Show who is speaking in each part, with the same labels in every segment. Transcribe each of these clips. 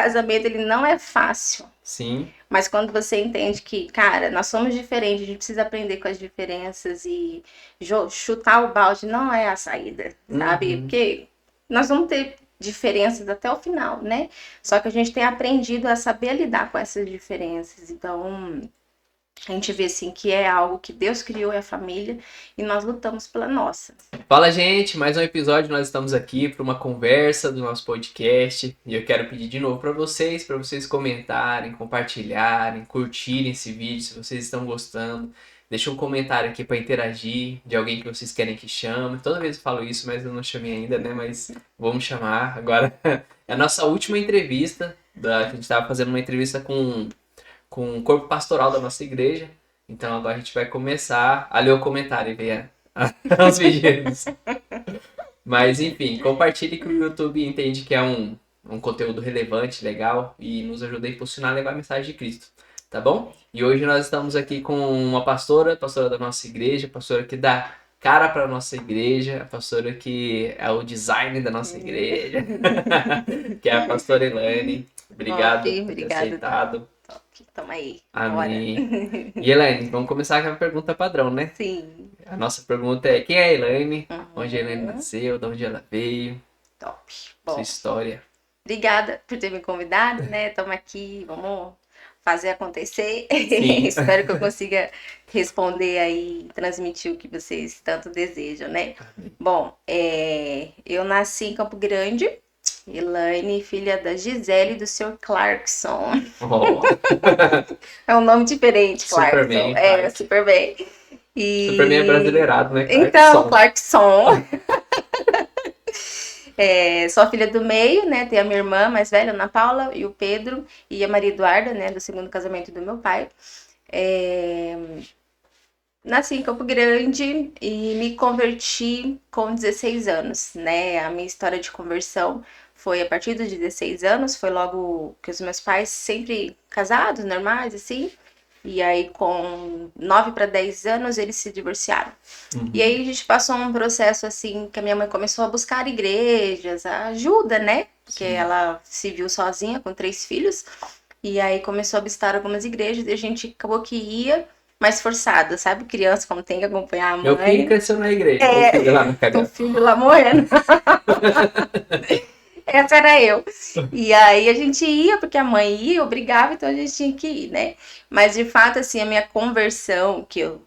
Speaker 1: casamento, ele não é fácil.
Speaker 2: Sim.
Speaker 1: Mas quando você entende que, cara, nós somos diferentes, a gente precisa aprender com as diferenças e chutar o balde não é a saída, sabe?
Speaker 2: Uhum.
Speaker 1: Porque nós vamos ter diferenças até o final, né? Só que a gente tem aprendido a saber lidar com essas diferenças. Então, a gente vê assim que é algo que Deus criou, é a família, e nós lutamos pela nossa.
Speaker 2: Fala, gente, mais um episódio. Nós estamos aqui para uma conversa do nosso podcast e eu quero pedir de novo para vocês comentarem, compartilharem, curtirem esse vídeo se vocês estão gostando. Deixa um comentário aqui para interagir de alguém que vocês querem que chame. Toda vez eu falo isso, mas eu não chamei ainda, né? Mas vamos chamar. Agora é a nossa última entrevista. A gente estava fazendo uma entrevista com o corpo pastoral da nossa igreja. Então agora a gente vai começar a ler o comentário e ver os vídeos. Mas enfim, compartilhe que o YouTube entende que é um conteúdo relevante, legal e nos ajuda a impulsionar a levar a mensagem de Cristo, tá bom? E hoje nós estamos aqui com uma pastora da nossa igreja, pastora que dá cara para nossa igreja, a pastora que é o design da nossa igreja, que é a pastora Elaine. Obrigado por ter
Speaker 1: Obrigada.
Speaker 2: aceitado.
Speaker 1: Toma aí.
Speaker 2: Amém. E Elaine, vamos começar com a pergunta padrão, né?
Speaker 1: Sim.
Speaker 2: A nossa pergunta é: quem é a Elaine?
Speaker 1: Uhum.
Speaker 2: Onde a Elaine nasceu? De onde ela veio?
Speaker 1: Top.
Speaker 2: Sua
Speaker 1: Bom,
Speaker 2: história.
Speaker 1: obrigada por ter me convidado, né? Estamos aqui, vamos fazer acontecer.
Speaker 2: Sim.
Speaker 1: Espero que eu consiga responder aí, transmitir o que vocês tanto desejam, né? Bom, eu nasci em Campo Grande, Elaine, filha da Gisele e do Sr. Clarkson.
Speaker 2: Oh,
Speaker 1: É um nome diferente, Clarkson.
Speaker 2: Superman,
Speaker 1: É,
Speaker 2: Clark.
Speaker 1: super bem. E...
Speaker 2: Superman é brasileirado, né?
Speaker 1: Então, Clarkson. Sou a filha do meio, né? Tem a minha irmã mais velha, Ana Paula, e o Pedro, e a Maria Eduarda, né? Do segundo casamento do meu pai. Nasci em Campo Grande e me converti com 16 anos, né? A minha história de conversão foi a partir dos 16 anos, foi logo que os meus pais sempre casados, normais, assim. E aí, com 9 para 10 anos, eles se divorciaram.
Speaker 2: Uhum.
Speaker 1: E aí, a gente passou um processo, assim, que a minha mãe começou a buscar igrejas, a ajuda, né? Porque ela se viu sozinha com 3 filhos. E aí, começou a visitar algumas igrejas e a gente acabou que ia mais forçada, sabe? Criança, como tem que acompanhar a mãe.
Speaker 2: Meu filho cresceu na igreja, o filho lá no cagão.
Speaker 1: O filho lá morrendo. Essa era eu. E aí a gente ia, porque a mãe ia, obrigava, então a gente tinha que ir, né? Mas de fato, assim, a minha conversão, que eu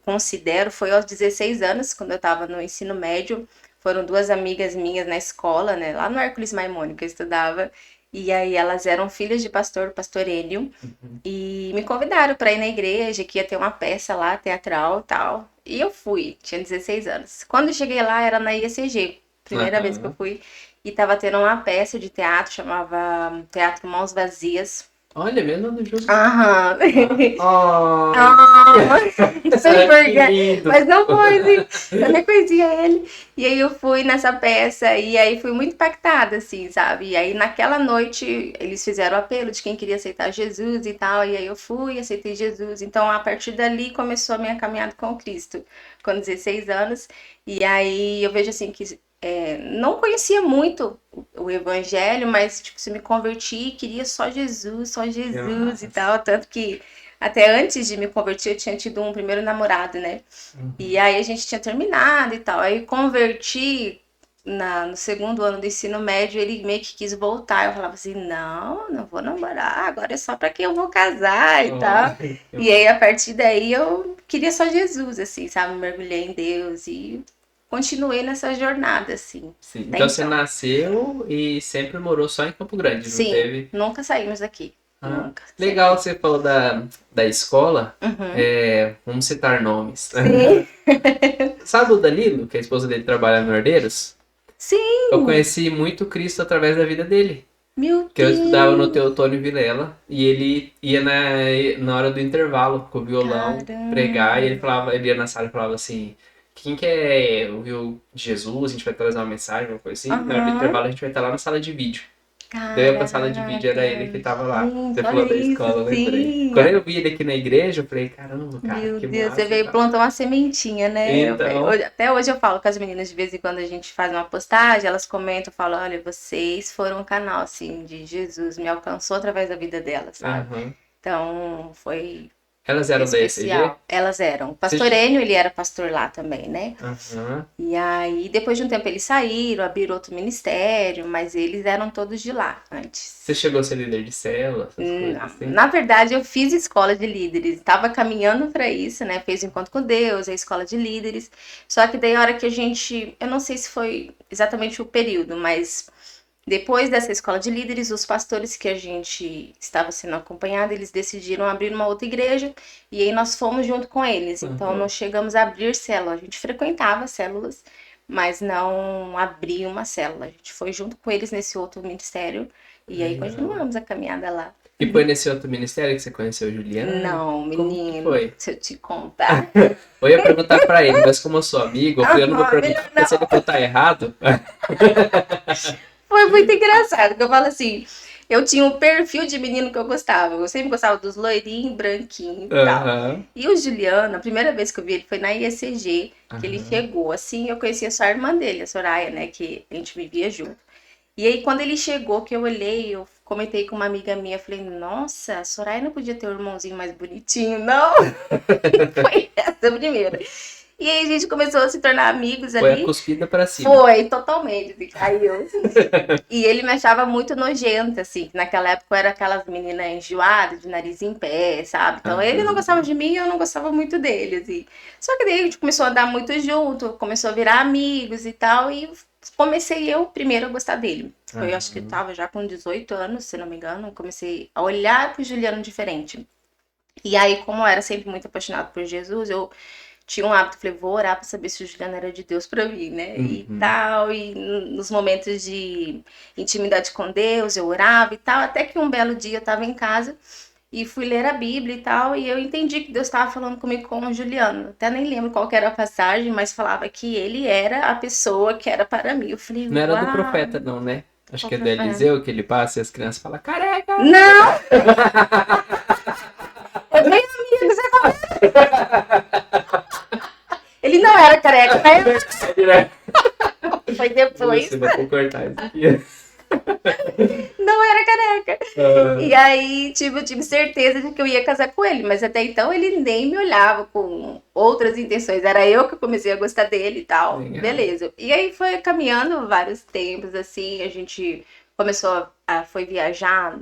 Speaker 1: considero, foi aos 16 anos, quando eu tava no ensino médio. Foram 2 amigas minhas na escola, né? Lá no Hércules Maimônico que eu estudava. E aí elas eram filhas de pastor Enio. E me convidaram para ir na igreja, que ia ter uma peça lá, teatral e tal. E eu fui, tinha 16 anos. Quando eu cheguei lá, era na IECG. Primeira vez que eu fui. E tava tendo uma peça de teatro, chamava Teatro Mãos Vazias.
Speaker 2: Olha, mesmo no justo.
Speaker 1: Aham.
Speaker 2: Super.
Speaker 1: Mas não foi, assim, eu nem conhecia ele. E aí eu fui nessa peça e aí fui muito impactada, assim, sabe? E aí naquela noite eles fizeram o apelo de quem queria aceitar Jesus e tal. E aí eu fui, aceitei Jesus. Então a partir dali começou a minha caminhada com Cristo, com 16 anos. E aí eu vejo assim que não conhecia muito o evangelho, mas tipo, se me converti, queria só Jesus e tal, tanto que até antes de me converter eu tinha tido um primeiro namorado, né? E aí a gente tinha terminado e tal, aí converti no segundo ano do ensino médio, ele meio que quis voltar, eu falava assim, não vou namorar, agora é só pra quem eu vou casar e tal. E aí a partir daí eu queria só Jesus, assim, sabe? Mergulhei em Deus e continuei nessa jornada, assim.
Speaker 2: Sim. Então você nasceu e sempre morou só em Campo Grande, não teve?
Speaker 1: Nunca saímos daqui. Nunca.
Speaker 2: Legal, você falou da escola.
Speaker 1: Uhum.
Speaker 2: Vamos citar nomes.
Speaker 1: Sim.
Speaker 2: Sabe o Danilo, que a esposa dele trabalha no Herdeiros?
Speaker 1: Sim.
Speaker 2: Eu conheci muito Cristo através da vida dele.
Speaker 1: Meu
Speaker 2: que eu
Speaker 1: Deus.
Speaker 2: estudava no Teotônio Vilela e ele ia na hora do intervalo com o violão pregar e ele ia na sala e falava assim: quem quer ouvir o Jesus, a gente vai trazer uma mensagem, uma coisa assim. Na hora do intervalo a gente vai estar lá na sala de vídeo. Daí eu passada de vídeo era ele que
Speaker 1: Caraca,
Speaker 2: tava lá. Você
Speaker 1: gente,
Speaker 2: falou
Speaker 1: olha
Speaker 2: da
Speaker 1: isso,
Speaker 2: escola, eu lembrei.
Speaker 1: sim.
Speaker 2: Quando eu vi ele aqui na igreja, eu falei, caramba, cara,
Speaker 1: Meu
Speaker 2: que
Speaker 1: Deus, você
Speaker 2: massa e
Speaker 1: veio
Speaker 2: tal.
Speaker 1: plantar uma sementinha, né?
Speaker 2: Então,
Speaker 1: Até hoje eu falo com as meninas, de vez em quando a gente faz uma postagem, elas comentam, falam, olha, vocês foram um canal, assim, de Jesus, me alcançou através da vida delas, sabe?
Speaker 2: aham.
Speaker 1: Então, foi
Speaker 2: Elas eram da ECG?
Speaker 1: especial. Elas eram. O
Speaker 2: Você...
Speaker 1: pastor Enio, ele era pastor lá também, né?
Speaker 2: Aham.
Speaker 1: E aí, depois de um tempo, eles saíram, abriram outro ministério, mas eles eram todos de lá antes.
Speaker 2: Você chegou a ser líder de célula, essas coisas
Speaker 1: Não.
Speaker 2: assim?
Speaker 1: Na verdade, eu fiz escola de líderes, estava caminhando para isso, né? Fez o encontro com Deus, a escola de líderes. Só que daí, a hora que a gente, eu não sei se foi exatamente o período, mas depois dessa escola de líderes, os pastores que a gente estava sendo acompanhado, eles decidiram abrir uma outra igreja e aí nós fomos junto com eles. Então,
Speaker 2: Aham.
Speaker 1: não chegamos a abrir célula, a gente frequentava células, mas não abria uma célula. A gente foi junto com eles nesse outro ministério e aí
Speaker 2: Legal.
Speaker 1: continuamos a caminhada lá.
Speaker 2: E foi nesse outro ministério que você conheceu a Juliana?
Speaker 1: Não,
Speaker 2: Como que
Speaker 1: menino,
Speaker 2: foi?
Speaker 1: se eu te contar.
Speaker 2: Eu ia perguntar pra ele, mas como eu sou amigo, eu falei, eu não vou perguntar,
Speaker 1: Melhor
Speaker 2: porque se ele
Speaker 1: não.
Speaker 2: contar errado.
Speaker 1: Foi muito engraçado, porque eu falo assim, eu tinha um perfil de menino que eu gostava. Eu sempre gostava dos loirinhos, branquinhos e tal.
Speaker 2: Aham,
Speaker 1: E o Juliano, a primeira vez que eu vi ele foi na IECG, que ele
Speaker 2: aham.
Speaker 1: chegou. Assim, eu conhecia só a irmã dele, a Soraya, né? Que a gente vivia junto. E aí, quando ele chegou, que eu olhei, eu comentei com uma amiga minha, falei, nossa, a Soraya não podia ter um irmãozinho mais bonitinho, não? Foi essa a primeira. E aí a gente começou a se tornar amigos
Speaker 2: Foi a
Speaker 1: ali.
Speaker 2: cuspida pra cima.
Speaker 1: Foi, totalmente. Assim, caiu. E ele me achava muito nojenta, assim. Naquela época eu era aquelas meninas enjoadas, de nariz em pé, sabe? Então ele não gostava
Speaker 2: Aham,
Speaker 1: de mim e eu não gostava muito dele, assim. Só que daí a gente começou a andar muito junto, começou a virar amigos e tal. E comecei eu primeiro a gostar dele. Foi, eu acho que eu
Speaker 2: aham.
Speaker 1: tava já com 18 anos, se não me engano. Comecei a olhar pro Juliano diferente. E aí, como eu era sempre muito apaixonado por Jesus, eu tinha um hábito, falei, vou orar pra saber se o Juliano era de Deus pra mim, né? E
Speaker 2: Uhum.
Speaker 1: tal, e nos momentos de intimidade com Deus, eu orava e tal, até que um belo dia eu tava em casa e fui ler a Bíblia e tal, e eu entendi que Deus estava falando comigo com o Juliano. Até nem lembro qual que era a passagem, mas falava que ele era a pessoa que era para mim. Eu falei,
Speaker 2: Não era do
Speaker 1: uau,
Speaker 2: profeta, não, né? Acho
Speaker 1: qual
Speaker 2: que é
Speaker 1: que
Speaker 2: do
Speaker 1: foi?
Speaker 2: Eliseu que ele passa e as crianças falam, careca!
Speaker 1: Não, é bem amigo, você falou. Ele não era careca, né? Foi depois.
Speaker 2: Você vai ter que cortar isso aqui.
Speaker 1: Não era careca.
Speaker 2: Ah,
Speaker 1: E aí, tipo, eu tive certeza de que eu ia casar com ele, mas até então ele nem me olhava com outras intenções. Era eu que comecei a gostar dele e tal.
Speaker 2: legal.
Speaker 1: Beleza. E aí foi caminhando vários tempos, assim, a gente começou foi viajar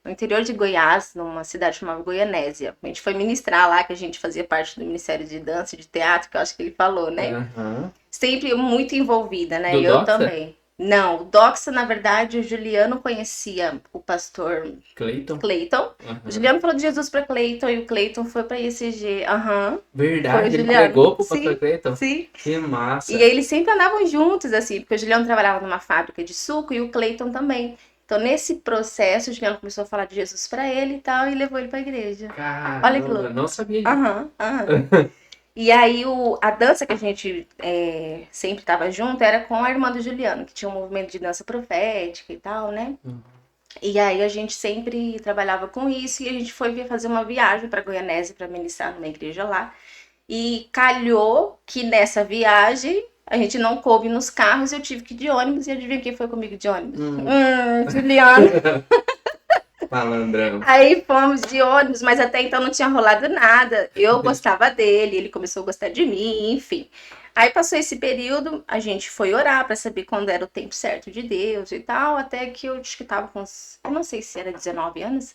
Speaker 1: no interior de Goiás, numa cidade chamada Goianésia. A gente foi ministrar lá, que a gente fazia parte do Ministério de Dança e de Teatro, que eu acho que ele falou, né?
Speaker 2: Aham.
Speaker 1: Sempre muito envolvida, né?
Speaker 2: Do
Speaker 1: Eu
Speaker 2: Doxa?
Speaker 1: também. Não, o Doxa, na verdade, o Juliano conhecia o pastor
Speaker 2: Cleiton?
Speaker 1: Cleiton. O
Speaker 2: Aham.
Speaker 1: Juliano falou de Jesus para Cleiton e o Cleiton foi para ICG. Aham, foi o
Speaker 2: Verdade, ele
Speaker 1: Juliano.
Speaker 2: pregou pro pastor
Speaker 1: Sim,
Speaker 2: Cleiton?
Speaker 1: sim.
Speaker 2: Que
Speaker 1: E
Speaker 2: massa.
Speaker 1: eles sempre andavam juntos, assim, porque o Juliano trabalhava numa fábrica de suco e o Cleiton também. Então, nesse processo, o Juliano começou a falar de Jesus para ele e tal, e levou ele para a igreja. Olha que
Speaker 2: Caramba,
Speaker 1: louco.
Speaker 2: não sabia disso.
Speaker 1: Aham, aham. E aí a dança que a gente sempre estava junto era com a irmã do Juliano, que tinha um movimento de dança profética e tal, né? E aí a gente sempre trabalhava com isso e a gente foi fazer uma viagem para Goianésia para ministrar numa igreja lá. E calhou que nessa viagem a gente não coube nos carros, eu tive que ir de ônibus e adivinha quem foi comigo de ônibus?
Speaker 2: Hum.
Speaker 1: Juliano.
Speaker 2: Malandrão.
Speaker 1: Aí fomos de ônibus, mas até então não tinha rolado nada. Eu gostava dele, ele começou a gostar de mim, enfim. Aí passou esse período, a gente foi orar para saber quando era o tempo certo de Deus e tal, até que eu acho que tava com uns, eu não sei se era 19 anos.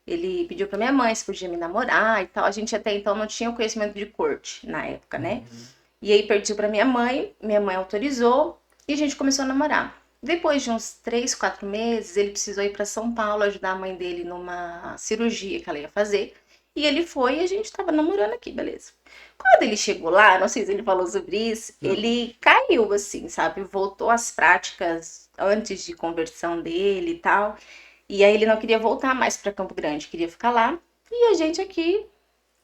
Speaker 1: Ele pediu para minha mãe se podia me namorar e tal. A gente até então não tinha o conhecimento de corte na época, né?
Speaker 2: Uhum.
Speaker 1: E aí pediu para minha mãe autorizou e a gente começou a namorar. Depois de uns 3, 4 meses, ele precisou ir para São Paulo ajudar a mãe dele numa cirurgia que ela ia fazer. E ele foi e a gente tava namorando aqui, beleza. Quando ele chegou lá, não sei se ele falou sobre isso,
Speaker 2: Hum.
Speaker 1: ele caiu assim, sabe? Voltou às práticas antes de conversão dele e tal. E aí ele não queria voltar mais para Campo Grande, queria ficar lá. E a gente aqui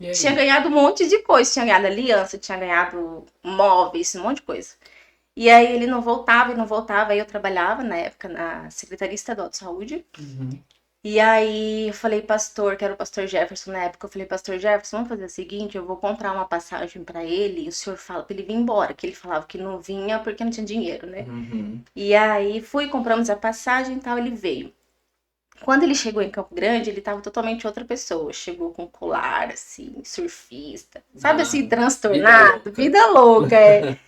Speaker 2: E
Speaker 1: tinha
Speaker 2: aí?
Speaker 1: ganhado um monte de coisa. Tinha ganhado aliança, tinha ganhado móveis, um monte de coisa. E aí ele não voltava e não voltava. Aí eu trabalhava na época na Secretaria Estadual de Saúde.
Speaker 2: Uhum.
Speaker 1: E aí eu falei, pastor, que era o pastor Jefferson na época, eu falei, pastor Jefferson, vamos fazer o seguinte, eu vou comprar uma passagem pra ele e o senhor fala pra ele vir embora, que ele falava que não vinha porque não tinha dinheiro, né?
Speaker 2: Uhum.
Speaker 1: E aí fui, compramos a passagem e tal, ele veio. Quando ele chegou em Campo Grande, ele tava totalmente outra pessoa. Chegou com colar, assim, surfista. Sabe
Speaker 2: Ah,
Speaker 1: assim,
Speaker 2: vida
Speaker 1: transtornado?
Speaker 2: louca.
Speaker 1: Vida louca, é.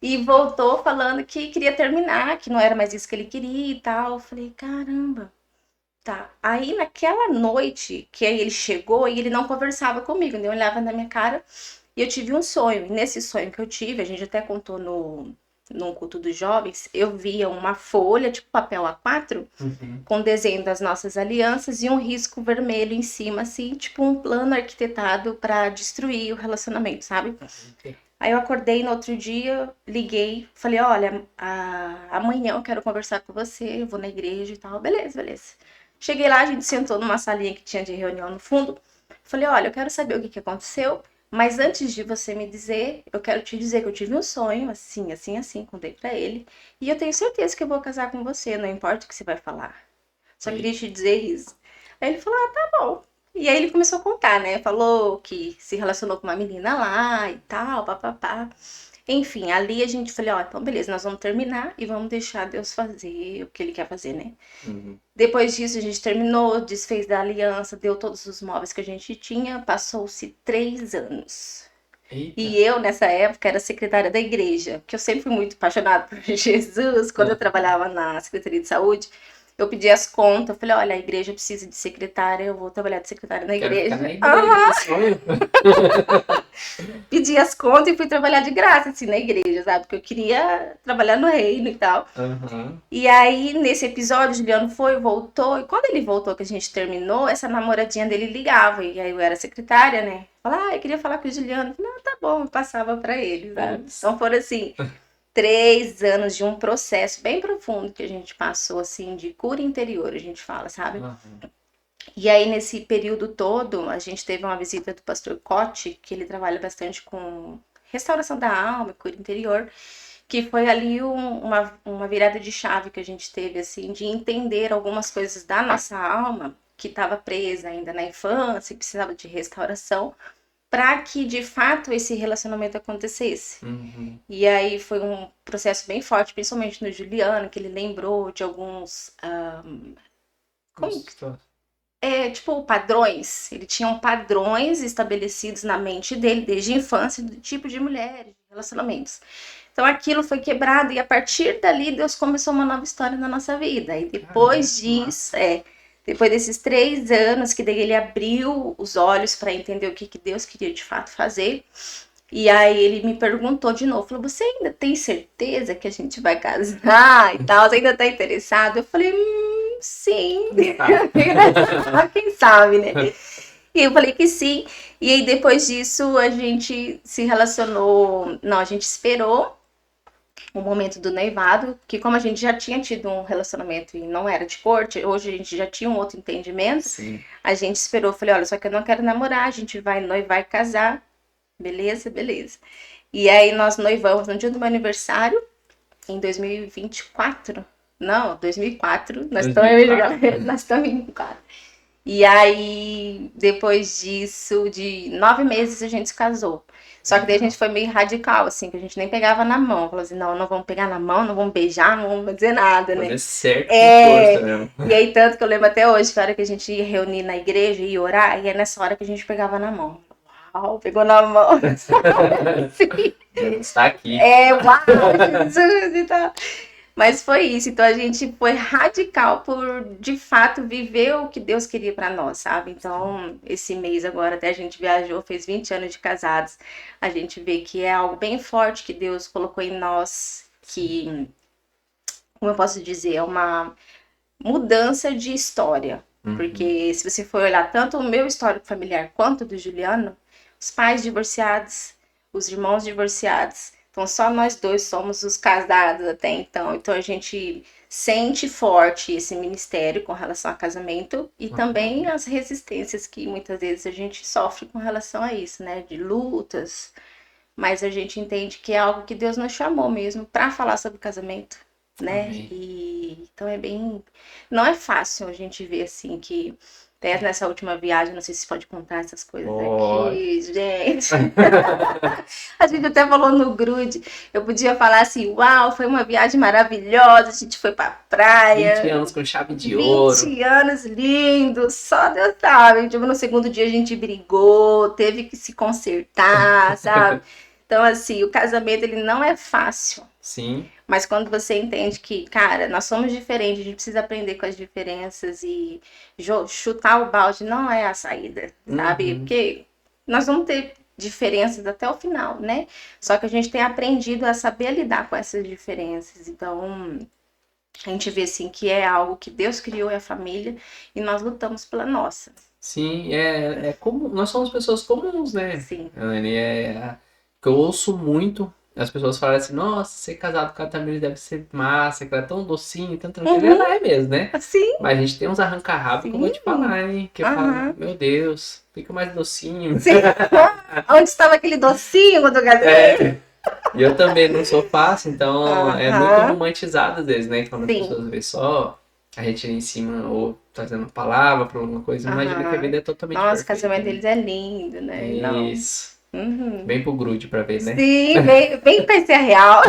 Speaker 1: E voltou falando que queria terminar, que não era mais isso que ele queria e tal. Eu falei, caramba. Tá. Aí naquela noite que aí ele chegou e ele não conversava comigo, né? Eu olhava na minha cara e eu tive um sonho. E nesse sonho que eu tive, a gente até contou no culto dos jovens, eu via uma folha, tipo papel A4,
Speaker 2: Uhum.
Speaker 1: com desenho das nossas alianças e um risco vermelho em cima, assim, tipo um plano arquitetado para destruir o relacionamento, sabe? Aí eu acordei no outro dia, liguei, falei, olha, amanhã eu quero conversar com você, eu vou na igreja e tal. Beleza, beleza. Cheguei lá, a gente sentou numa salinha que tinha de reunião no fundo. Falei, olha, eu quero saber o que aconteceu, mas antes de você me dizer, eu quero te dizer que eu tive um sonho, assim, assim, assim, contei pra ele, e eu tenho certeza que eu vou casar com você, não importa o que você vai falar. Só queria
Speaker 2: Eita.
Speaker 1: te dizer isso. Aí ele falou, ah, tá bom. E aí ele começou a contar, né? Falou que se relacionou com uma menina lá e tal, papapá. Enfim, ali a gente falou, ó, então beleza, nós vamos terminar e vamos deixar Deus fazer o que ele quer fazer, né?
Speaker 2: Uhum.
Speaker 1: Depois disso a gente terminou, desfez da aliança, deu todos os móveis que a gente tinha, passou-se 3 anos.
Speaker 2: Eita.
Speaker 1: E eu, nessa época, era secretária da igreja, que eu sempre fui muito apaixonada por Jesus. Quando eu
Speaker 2: Ah,
Speaker 1: trabalhava na Secretaria de Saúde, eu pedi as contas, eu falei, olha, a igreja precisa de secretária, eu vou trabalhar de secretária na
Speaker 2: quero ficar na
Speaker 1: igreja.
Speaker 2: igreja, que sonho.
Speaker 1: Pedi as contas e fui trabalhar de graça, assim, na igreja, sabe? Porque eu queria trabalhar no reino e tal.
Speaker 2: Aham.
Speaker 1: E aí, nesse episódio, o Juliano foi, voltou, e quando ele voltou, que a gente terminou, essa namoradinha dele ligava, e aí eu era secretária, né? Falava, ah, eu queria falar com o Juliano. Eu falei, não, tá bom, eu passava pra ele, sabe?
Speaker 2: Putz.
Speaker 1: Então foram, assim, 3 anos de um processo bem profundo que a gente passou, assim, de cura interior, a gente fala, sabe?
Speaker 2: Aham.
Speaker 1: E aí, nesse período todo, a gente teve uma visita do pastor Cote, que ele trabalha bastante com restauração da alma, cura interior, que foi ali uma virada de chave que a gente teve, assim, de entender algumas coisas da nossa alma que estava presa ainda na infância, e precisava de restauração, para que de fato esse relacionamento acontecesse.
Speaker 2: Uhum.
Speaker 1: E aí foi um processo bem forte, principalmente no Juliano, que ele lembrou de alguns. Como
Speaker 2: Gostoso.
Speaker 1: tipo, padrões. Ele tinha padrões estabelecidos na mente dele desde a infância do tipo de mulheres, de relacionamentos. Então aquilo foi quebrado e a partir dali Deus começou uma nova história na nossa vida. E
Speaker 2: Caramba,
Speaker 1: depois
Speaker 2: que massa.
Speaker 1: disso, depois desses 3 anos que daí ele abriu os olhos para entender o que Deus queria de fato fazer. E aí ele me perguntou de novo, falou, você ainda tem certeza que a gente vai casar e tal? Você ainda tá interessado? Eu falei, sim.
Speaker 2: Quem sabe?
Speaker 1: Quem sabe, né? E eu falei que sim. E aí depois disso a gente se relacionou. Não, a gente esperou o momento do noivado, que como a gente já tinha tido um relacionamento e não era de corte, hoje a gente já tinha um outro entendimento,
Speaker 2: Sim.
Speaker 1: a gente esperou, eu falei, olha, só que eu não quero namorar, a gente vai noivar e casar. Beleza, beleza. E aí nós noivamos no dia do meu aniversário, em 2024. Não, 2004. Nós estamos
Speaker 2: 2004.
Speaker 1: nós estamos em 4. E aí, depois disso, de 9 meses, a gente se casou. Só que daí a
Speaker 2: Legal.
Speaker 1: gente foi meio radical, assim, que a gente nem pegava na mão. Falou assim, não, não vamos pegar na mão, não vamos beijar, não vamos dizer nada,
Speaker 2: Fazer
Speaker 1: né?
Speaker 2: certo com força mesmo.
Speaker 1: E aí, tanto que eu lembro até hoje, que a hora que a gente ia reunir na igreja e orar, e é nessa hora que a gente pegava na mão. Uau, pegou na mão. Sim.
Speaker 2: Deus está aqui.
Speaker 1: Uau, Jesus e tal. Mas foi isso, então a gente foi radical por, de fato, viver o que Deus queria para nós, sabe? Então, esse mês agora até a gente viajou, fez 20 anos de casados, a gente vê que é algo bem forte que Deus colocou em nós, que, como eu posso dizer, é uma mudança de história.
Speaker 2: Uhum.
Speaker 1: Porque se você for olhar tanto o meu histórico familiar quanto o do Juliano, os pais divorciados, os irmãos divorciados, então só nós dois somos os casados até então. Então a gente sente forte esse ministério com relação ao casamento e também
Speaker 2: Uhum.
Speaker 1: as resistências que muitas vezes a gente sofre com relação a isso, né? De lutas. mas a gente entende que é algo que Deus nos chamou mesmo para falar sobre casamento, né?
Speaker 2: Amém.
Speaker 1: E então é bem, não é fácil a gente ver assim que até nessa última viagem, não sei se pode contar essas coisas
Speaker 2: Pode.
Speaker 1: aqui, gente. A gente até falou no grude. Eu podia falar assim, uau, foi uma viagem maravilhosa, a gente foi pra
Speaker 2: 20
Speaker 1: praia,
Speaker 2: anos com chave de ouro.
Speaker 1: 20 anos lindos, só Deus sabe. Tipo, no segundo dia a gente brigou, teve que se consertar, sabe? Então, assim, o casamento, ele não é fácil.
Speaker 2: Sim.
Speaker 1: Mas quando você entende que, cara, nós somos diferentes, a gente precisa aprender com as diferenças e chutar o balde não é a saída, sabe?
Speaker 2: Uhum.
Speaker 1: Porque nós vamos ter diferenças até o final, né? Só que a gente tem aprendido a saber lidar com essas diferenças. Então, a gente vê assim que é algo que Deus criou, é a família, e nós lutamos pela nossa.
Speaker 2: Sim, é como nós somos pessoas comuns, né?
Speaker 1: Sim.
Speaker 2: Elaine, que eu ouço muito as pessoas falarem assim, nossa, ser casado com a Tamires deve ser massa, que ela é tão docinho, tão tranquilo.
Speaker 1: Uhum.
Speaker 2: Ela é mesmo, né?
Speaker 1: Sim.
Speaker 2: Mas a gente tem uns arranca-rabo que eu vou te falar, hein? Que eu falo, meu Deus, fica mais docinho.
Speaker 1: Sim. Onde estava aquele docinho do casamento?
Speaker 2: É. E eu também não sou fácil, então é muito
Speaker 1: Aham.
Speaker 2: romantizado às vezes, né? Quando as
Speaker 1: Sim.
Speaker 2: pessoas vê só a gente ali em cima ou trazendo palavra pra alguma coisa, imagina que a vida é totalmente
Speaker 1: Nossa, o
Speaker 2: perfeita,
Speaker 1: casamento
Speaker 2: né?
Speaker 1: deles é lindo, né? Não.
Speaker 2: Isso.
Speaker 1: Uhum.
Speaker 2: Bem pro grude pra ver, né?
Speaker 1: Sim, bem conhecer a real.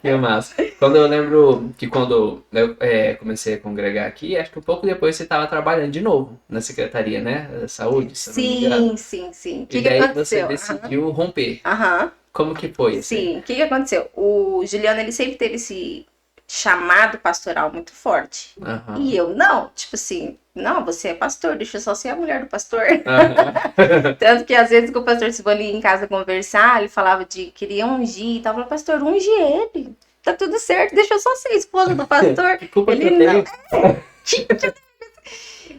Speaker 2: Que massa. Quando eu lembro que quando eu comecei a congregar aqui, acho que um pouco depois você estava trabalhando de novo na Secretaria, né? Da Saúde, se eu não me engano.
Speaker 1: Sim. O
Speaker 2: E
Speaker 1: que
Speaker 2: daí você
Speaker 1: aconteceu?
Speaker 2: decidiu romper.
Speaker 1: Aham.
Speaker 2: Como que foi, assim?
Speaker 1: Sim, o que aconteceu? O Juliano, ele sempre teve esse chamado pastoral muito forte.
Speaker 2: Aham.
Speaker 1: E eu não, tipo assim, não, você é pastor, deixa eu só ser a mulher do pastor.
Speaker 2: Aham.
Speaker 1: Tanto que às vezes que o pastor Siboni ia em casa conversar, ele falava de queria ungir e tal. Eu falei, pastor, unge ele. Tá tudo certo, deixa eu só ser a esposa do pastor.
Speaker 2: Que culpa que
Speaker 1: Ele
Speaker 2: eu
Speaker 1: não.
Speaker 2: tenho?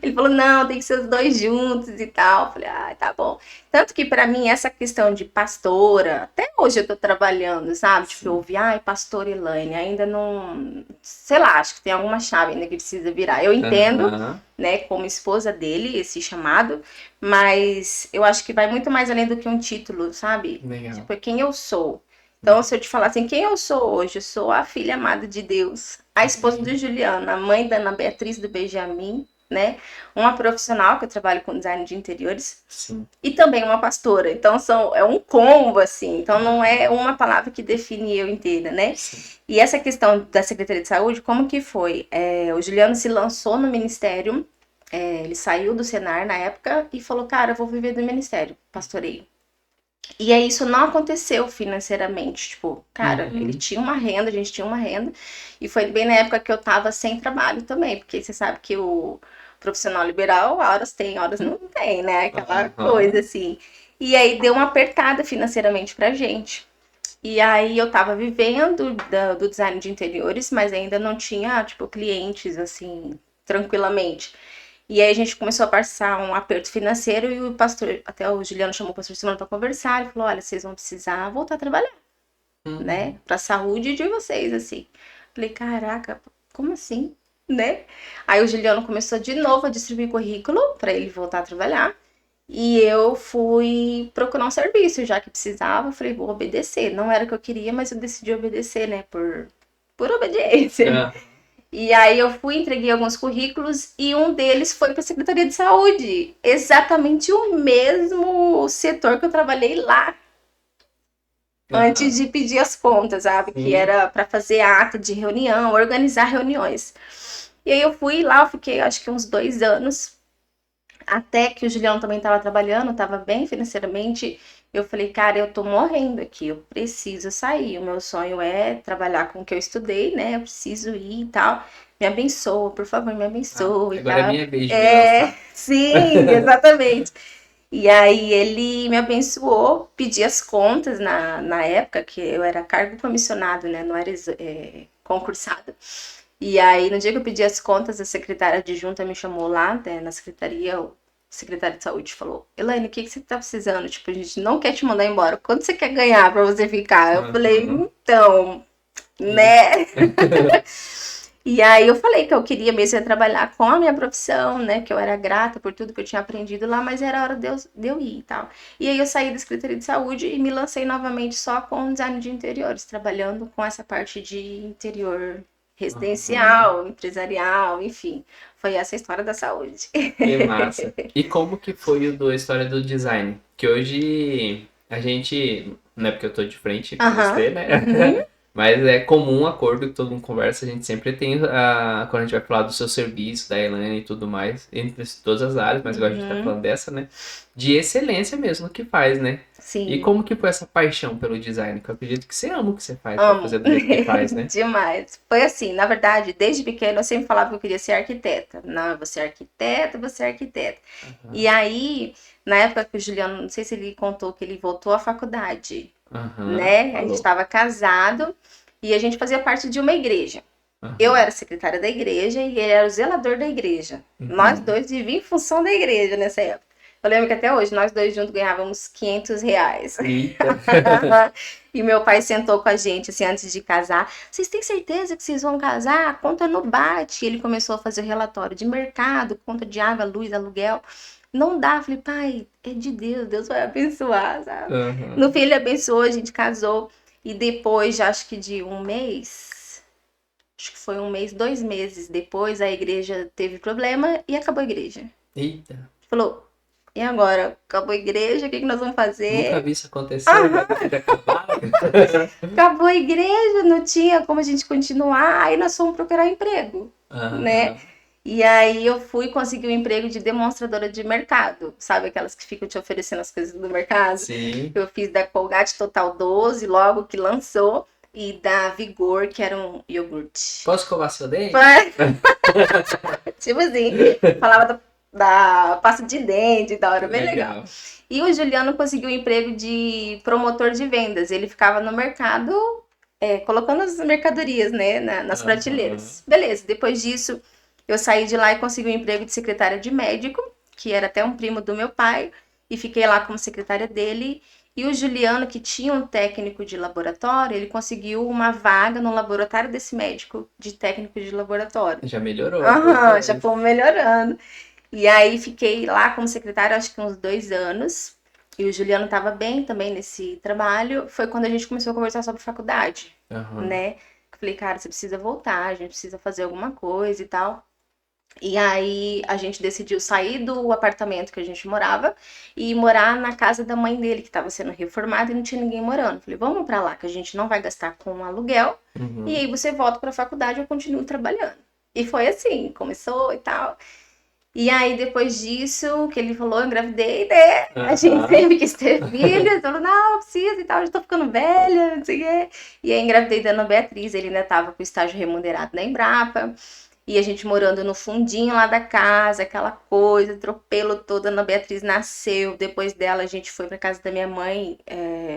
Speaker 1: Ele falou, não, tem que ser os dois juntos e tal. Eu falei, ah, tá bom. Tanto que pra mim, essa questão de pastora, até hoje eu tô trabalhando, sabe? Tipo, eu ouvi, ai, pastora Elaine, ainda não. Sei lá, acho que tem alguma chave ainda que precisa virar. Eu entendo,
Speaker 2: Aham.
Speaker 1: né, como esposa dele, esse chamado, mas eu acho que vai muito mais além do que um título, sabe?
Speaker 2: Legal.
Speaker 1: Tipo, é quem eu sou. Então, se eu te falar assim, quem eu sou hoje? Eu sou a filha amada de Deus, a esposa do Juliano, a mãe da Ana Beatriz do Benjamin, né? Uma profissional que eu trabalho com design de interiores
Speaker 2: Sim.
Speaker 1: e também uma pastora. Então é um combo assim. Então não é uma palavra que define eu inteira, né?
Speaker 2: Sim.
Speaker 1: E essa questão da Secretaria de Saúde, como que foi? O Juliano se lançou no ministério. Ele saiu do Senar na época e falou, cara, eu vou viver do ministério, pastoreio. E aí isso não aconteceu financeiramente, tipo, cara, ele tinha uma renda, a gente tinha uma renda, e foi bem na época que eu tava sem trabalho também, porque você sabe que o profissional liberal, horas tem, horas não tem, né? Aquela coisa assim. E aí deu uma apertada financeiramente pra gente. E aí eu tava vivendo do design de interiores, mas ainda não tinha, tipo, clientes assim, tranquilamente. E aí a gente começou a passar um aperto financeiro e o pastor, até o Juliano chamou o pastor Simão para conversar e falou, olha, vocês vão precisar voltar a trabalhar, né? Pra saúde de vocês, assim. Falei, caraca, como assim? Né? Aí o Juliano começou de novo a distribuir currículo para ele voltar a trabalhar. E eu fui procurar um serviço, já que precisava. Falei, vou obedecer. Não era o que eu queria, mas eu decidi obedecer, né? Por obediência. E aí eu fui, entreguei alguns currículos e um deles foi para a Secretaria de Saúde. Exatamente o mesmo setor que eu trabalhei lá. Antes de pedir as contas, sabe? Que era para fazer ata de reunião, organizar reuniões. E aí eu fui lá, eu fiquei acho que uns 2 anos, até que o Juliano também estava trabalhando, estava bem financeiramente. Eu falei, cara, eu tô morrendo aqui, eu preciso sair. O meu sonho é trabalhar com o que eu estudei, né? Eu preciso ir e tal. Me abençoa, por favor, me abençoa e
Speaker 2: Agora
Speaker 1: tal.
Speaker 2: é minha vez de me lançar.
Speaker 1: Sim, exatamente. E aí ele me abençoou, pedi as contas na época, que eu era cargo comissionado, né? Não era concursado. E aí, no dia que eu pedi as contas, a secretária adjunta me chamou lá, né, na secretaria, o secretário de saúde falou, Elaine, o que você tá precisando? Tipo, a gente não quer te mandar embora. Quanto você quer ganhar pra você ficar? Eu falei, então, né? E aí eu falei que eu queria mesmo trabalhar com a minha profissão, né? Que eu era grata por tudo que eu tinha aprendido lá, mas era hora de eu ir e tal. E aí eu saí da Secretaria de Saúde e me lancei novamente só com design de interiores, trabalhando com essa parte de interior
Speaker 2: Aham.
Speaker 1: residencial, empresarial, enfim. Foi essa a história da saúde.
Speaker 2: Que massa. E como que foi o do História do Design? Que hoje a gente, não é porque eu tô de frente com
Speaker 1: Aham.
Speaker 2: você, né?
Speaker 1: Uhum.
Speaker 2: Mas é comum um acordo que todo mundo conversa, a gente sempre tem, quando a gente vai falar do seu serviço, da Elaine e tudo mais, entre todas as áreas, mas agora a gente tá
Speaker 1: Uhum.
Speaker 2: falando dessa, né? De excelência mesmo no que faz, né? E
Speaker 1: Sim.
Speaker 2: como que foi essa paixão pelo design? Que eu acredito que você ama o que você faz pra
Speaker 1: Amo.
Speaker 2: fazer do jeito que faz, né?
Speaker 1: Demais. Foi assim, na verdade, desde pequena eu sempre falava que eu queria ser arquiteta. Não, eu vou ser arquiteta, eu vou ser arquiteta. E
Speaker 2: Aham,
Speaker 1: aí, na época que o Juliano, não sei se ele contou que ele voltou à faculdade,
Speaker 2: aham,
Speaker 1: né? A gente
Speaker 2: falou.
Speaker 1: estava casado e a gente fazia parte de uma igreja. Eu
Speaker 2: Aham,
Speaker 1: era secretária da igreja e ele era o zelador da igreja. Nós
Speaker 2: uhum.
Speaker 1: dois vivíamos em função da igreja nessa época. Eu lembro que até hoje nós dois juntos ganhávamos R$ 500.
Speaker 2: Eita.
Speaker 1: E meu pai sentou com a gente, assim, antes de casar. Vocês têm certeza que vocês vão casar? A conta não bate. Ele começou a fazer o relatório de mercado, conta de água, luz, aluguel. Não dá. Eu falei, pai, é de Deus, Deus vai abençoar, sabe? No
Speaker 2: Aham.
Speaker 1: fim, ele abençoou, a gente casou. E depois, já acho que de um mês, acho que foi um mês, 2 meses depois, a igreja teve problema e acabou a igreja.
Speaker 2: Eita.
Speaker 1: Falou, e agora? Acabou a igreja, o que nós vamos
Speaker 2: Nunca
Speaker 1: fazer?
Speaker 2: vi isso acontecer, agora vai acabar.
Speaker 1: Acabou a igreja, não tinha como a gente continuar, aí nós fomos procurar emprego, né?
Speaker 2: Aham.
Speaker 1: E aí eu fui conseguir um emprego de demonstradora de mercado, sabe aquelas que ficam te oferecendo as coisas do mercado?
Speaker 2: Sim.
Speaker 1: Eu fiz da Colgate Total 12, logo que lançou, e da Vigor, que era um iogurte.
Speaker 2: Posso escovar seu dente?
Speaker 1: Tipo assim, falava da pasta de dente, da hora, bem legal.
Speaker 2: Legal.
Speaker 1: E o Juliano conseguiu um emprego de promotor de vendas. Ele ficava no mercado, colocando as mercadorias, né, nas
Speaker 2: Aham.
Speaker 1: prateleiras. Beleza, depois disso, eu saí de lá e consegui um emprego de secretária de médico, que era até um primo do meu pai, e fiquei lá como secretária dele. E o Juliano, que tinha um técnico de laboratório, ele conseguiu uma vaga no laboratório desse médico de técnico de laboratório.
Speaker 2: Já melhorou, pelo
Speaker 1: Aham, já
Speaker 2: menos.
Speaker 1: fomos melhorando. E aí fiquei lá como secretária, acho que uns 2 anos. E o Juliano estava bem também nesse trabalho. Foi quando a gente começou a conversar sobre faculdade,
Speaker 2: Aham.
Speaker 1: né? Eu falei, cara, você precisa voltar, a gente precisa fazer alguma coisa e tal. E aí a gente decidiu sair do apartamento que a gente morava e morar na casa da mãe dele, que estava sendo reformada e não tinha ninguém morando. Eu falei, vamos para lá, que a gente não vai gastar com aluguel. E
Speaker 2: Uhum.
Speaker 1: aí você volta para a faculdade e eu continuo trabalhando. E foi assim, começou e tal. E aí, depois disso, que ele falou, eu engravidei, né? A gente
Speaker 2: Aham.
Speaker 1: sempre quis ter filhos. Falou, não, precisa e tal, já tô ficando velha, não sei o quê. E aí, engravidei da Ana Beatriz, ele ainda tava com estágio remunerado na Embrapa. E a gente morando no fundinho lá da casa, aquela coisa, atropelo todo. A Ana Beatriz nasceu. Depois dela, a gente foi pra casa da minha mãe,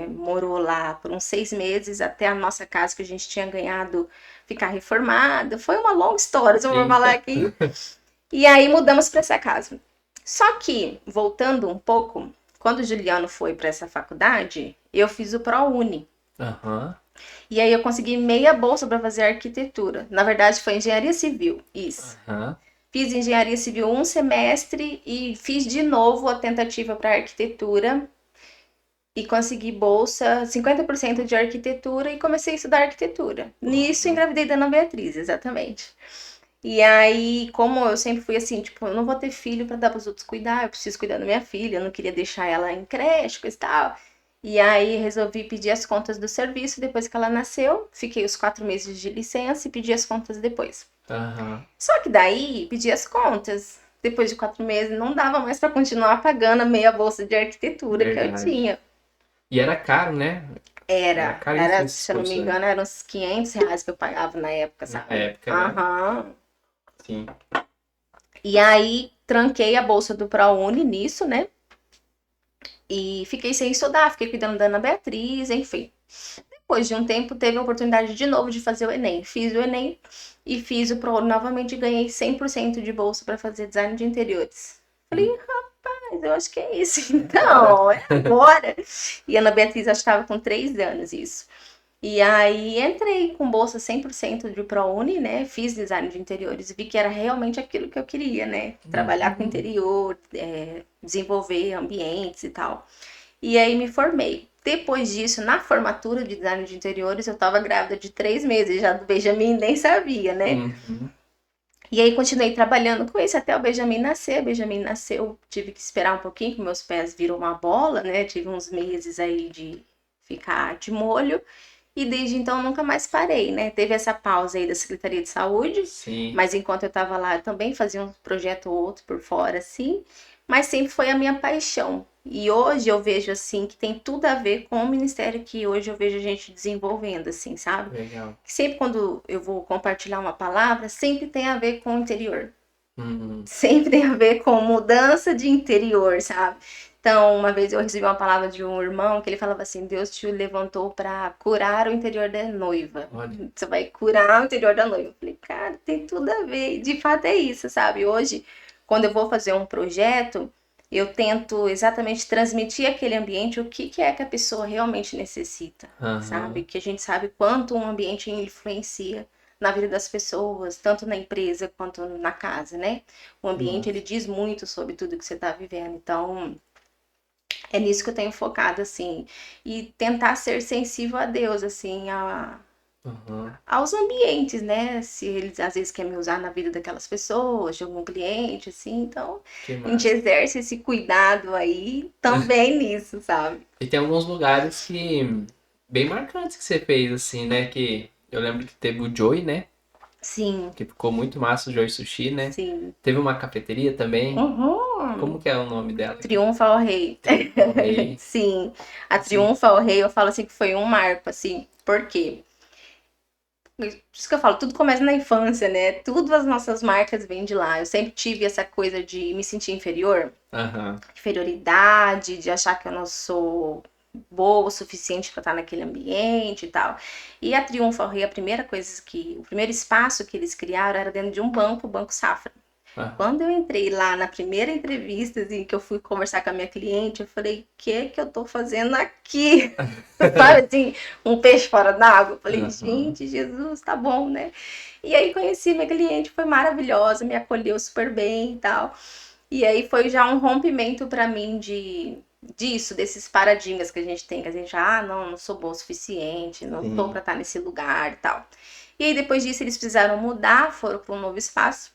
Speaker 1: morou lá por uns 6 meses, até a nossa casa que a gente tinha ganhado ficar reformada. Foi uma longa história, se eu for falar
Speaker 2: Eita.
Speaker 1: aqui. E aí mudamos para essa casa. Só que, voltando um pouco, quando o Juliano foi para essa faculdade, eu fiz o ProUni.
Speaker 2: Aham.
Speaker 1: E aí eu consegui meia bolsa para fazer arquitetura. Na verdade, foi engenharia civil, isso.
Speaker 2: Aham.
Speaker 1: Fiz engenharia civil um semestre e fiz de novo a tentativa para arquitetura e consegui bolsa 50% de arquitetura e comecei a estudar arquitetura. Nisso
Speaker 2: Aham.
Speaker 1: engravidei da Ana Beatriz, exatamente. E aí, como eu sempre fui assim, tipo, eu não vou ter filho pra dar pros outros cuidar, eu preciso cuidar da minha filha, eu não queria deixar ela em creche, coisa e tal. E aí resolvi pedir as contas do serviço depois que ela nasceu. Fiquei os 4 meses de licença e pedi as contas depois.
Speaker 2: Aham.
Speaker 1: Só que daí, pedi as contas. Depois de 4 meses, não dava mais pra continuar pagando a meia bolsa de arquitetura que eu
Speaker 2: Verdade.
Speaker 1: tinha.
Speaker 2: E era caro, né? Era caríssimo esses
Speaker 1: Se eu não me
Speaker 2: cursos aí.
Speaker 1: engano, eram uns R$ 500 que eu pagava na época,
Speaker 2: Na
Speaker 1: sabe?
Speaker 2: época, né?
Speaker 1: Aham.
Speaker 2: Sim.
Speaker 1: E aí tranquei a bolsa do ProUni nisso, né? E fiquei sem estudar, fiquei cuidando da Ana Beatriz, enfim. Depois de um tempo, teve a oportunidade de novo de fazer o Enem. Fiz o Enem e fiz o ProUni novamente e ganhei 100% de bolsa para fazer design de interiores. Falei,
Speaker 2: Hum.
Speaker 1: mas eu acho que é isso,
Speaker 2: Agora.
Speaker 1: então, é agora. E a Ana Beatriz acho que estava com 3 anos isso. E aí entrei com bolsa 100% de ProUni, né? Fiz design de interiores e vi que era realmente aquilo que eu queria, né? Trabalhar com interior, desenvolver ambientes e tal. E aí me formei. Depois disso, na formatura de design de interiores, eu tava grávida de 3 meses já do Benjamin, nem sabia, né?
Speaker 2: Uhum.
Speaker 1: E aí continuei trabalhando com isso até o Benjamin nascer. O Benjamin nasceu, tive que esperar um pouquinho, que meus pés viram uma bola, né? Tive uns meses aí de ficar de molho. E desde então nunca mais parei, né? Teve essa pausa aí da Secretaria de Saúde,
Speaker 2: Sim.
Speaker 1: mas enquanto eu tava lá, eu também fazia um projeto ou outro por fora, assim. Mas sempre foi a minha paixão. E hoje eu vejo, assim, que tem tudo a ver com o ministério que hoje eu vejo a gente desenvolvendo, assim, sabe?
Speaker 2: Legal.
Speaker 1: Sempre quando eu vou compartilhar uma palavra, sempre tem a ver com o interior.
Speaker 2: Uhum.
Speaker 1: Sempre tem a ver com mudança de interior, sabe? Então, uma vez eu recebi uma palavra de um irmão que ele falava assim: Deus te levantou para curar o interior da noiva.
Speaker 2: Olha.
Speaker 1: Você vai curar o interior da noiva. Eu falei, cara, tem tudo a ver. De fato é isso, sabe? Hoje, quando eu vou fazer um projeto, eu tento exatamente transmitir aquele ambiente, o que é que a pessoa realmente necessita, sabe?
Speaker 2: Uhum.
Speaker 1: Que a gente sabe quanto um ambiente influencia na vida das pessoas, tanto na empresa quanto na casa, né? O ambiente, ele diz muito sobre tudo que você está vivendo. Então, é nisso que eu tenho focado, assim. E tentar ser sensível a Deus, assim,
Speaker 2: Uhum.
Speaker 1: aos ambientes, né? Se eles às vezes querem me usar na vida daquelas pessoas, de algum cliente, assim. Então,
Speaker 2: Que
Speaker 1: a gente
Speaker 2: massa.
Speaker 1: exerce esse cuidado aí também nisso, sabe?
Speaker 2: E tem alguns lugares que bem marcantes que você fez, assim, né? Que eu lembro que teve o Joy, né?
Speaker 1: Sim,
Speaker 2: Que ficou muito massa o Joy Sushi, né?
Speaker 1: sim.
Speaker 2: Teve uma cafeteria também.
Speaker 1: Uhum.
Speaker 2: Como que é o nome dela?
Speaker 1: Triunfa ao rei.
Speaker 2: Triunfo ao Rei.
Speaker 1: Sim, a
Speaker 2: Sim.
Speaker 1: Triunfa ao rei, eu falo assim que foi um marco, assim. Por quê? Por isso que eu falo, tudo começa na infância, né? Tudo as nossas marcas vêm de lá. Eu sempre tive essa coisa de me sentir inferior,
Speaker 2: Aham.
Speaker 1: inferioridade, de achar que eu não sou boa o suficiente para estar naquele ambiente e tal. E a Triunfo ao Rei, a primeira coisa que, o primeiro espaço que eles criaram era dentro de um banco, o Banco Safra.
Speaker 2: Aham.
Speaker 1: Quando eu entrei lá na primeira entrevista, assim, que eu fui conversar com a minha cliente, eu falei, o que eu tô fazendo aqui? Sabe, assim, um peixe fora d'água. Eu falei,
Speaker 2: Aham.
Speaker 1: gente, Jesus, tá bom, né? E aí conheci minha cliente, foi maravilhosa, me acolheu super bem e tal. E aí foi já um rompimento pra mim disso, desses paradigmas que a gente tem, que a gente, não sou boa o suficiente, não tô
Speaker 2: Sim.
Speaker 1: pra estar nesse lugar e tal. E aí depois disso eles precisaram mudar, foram para um novo espaço,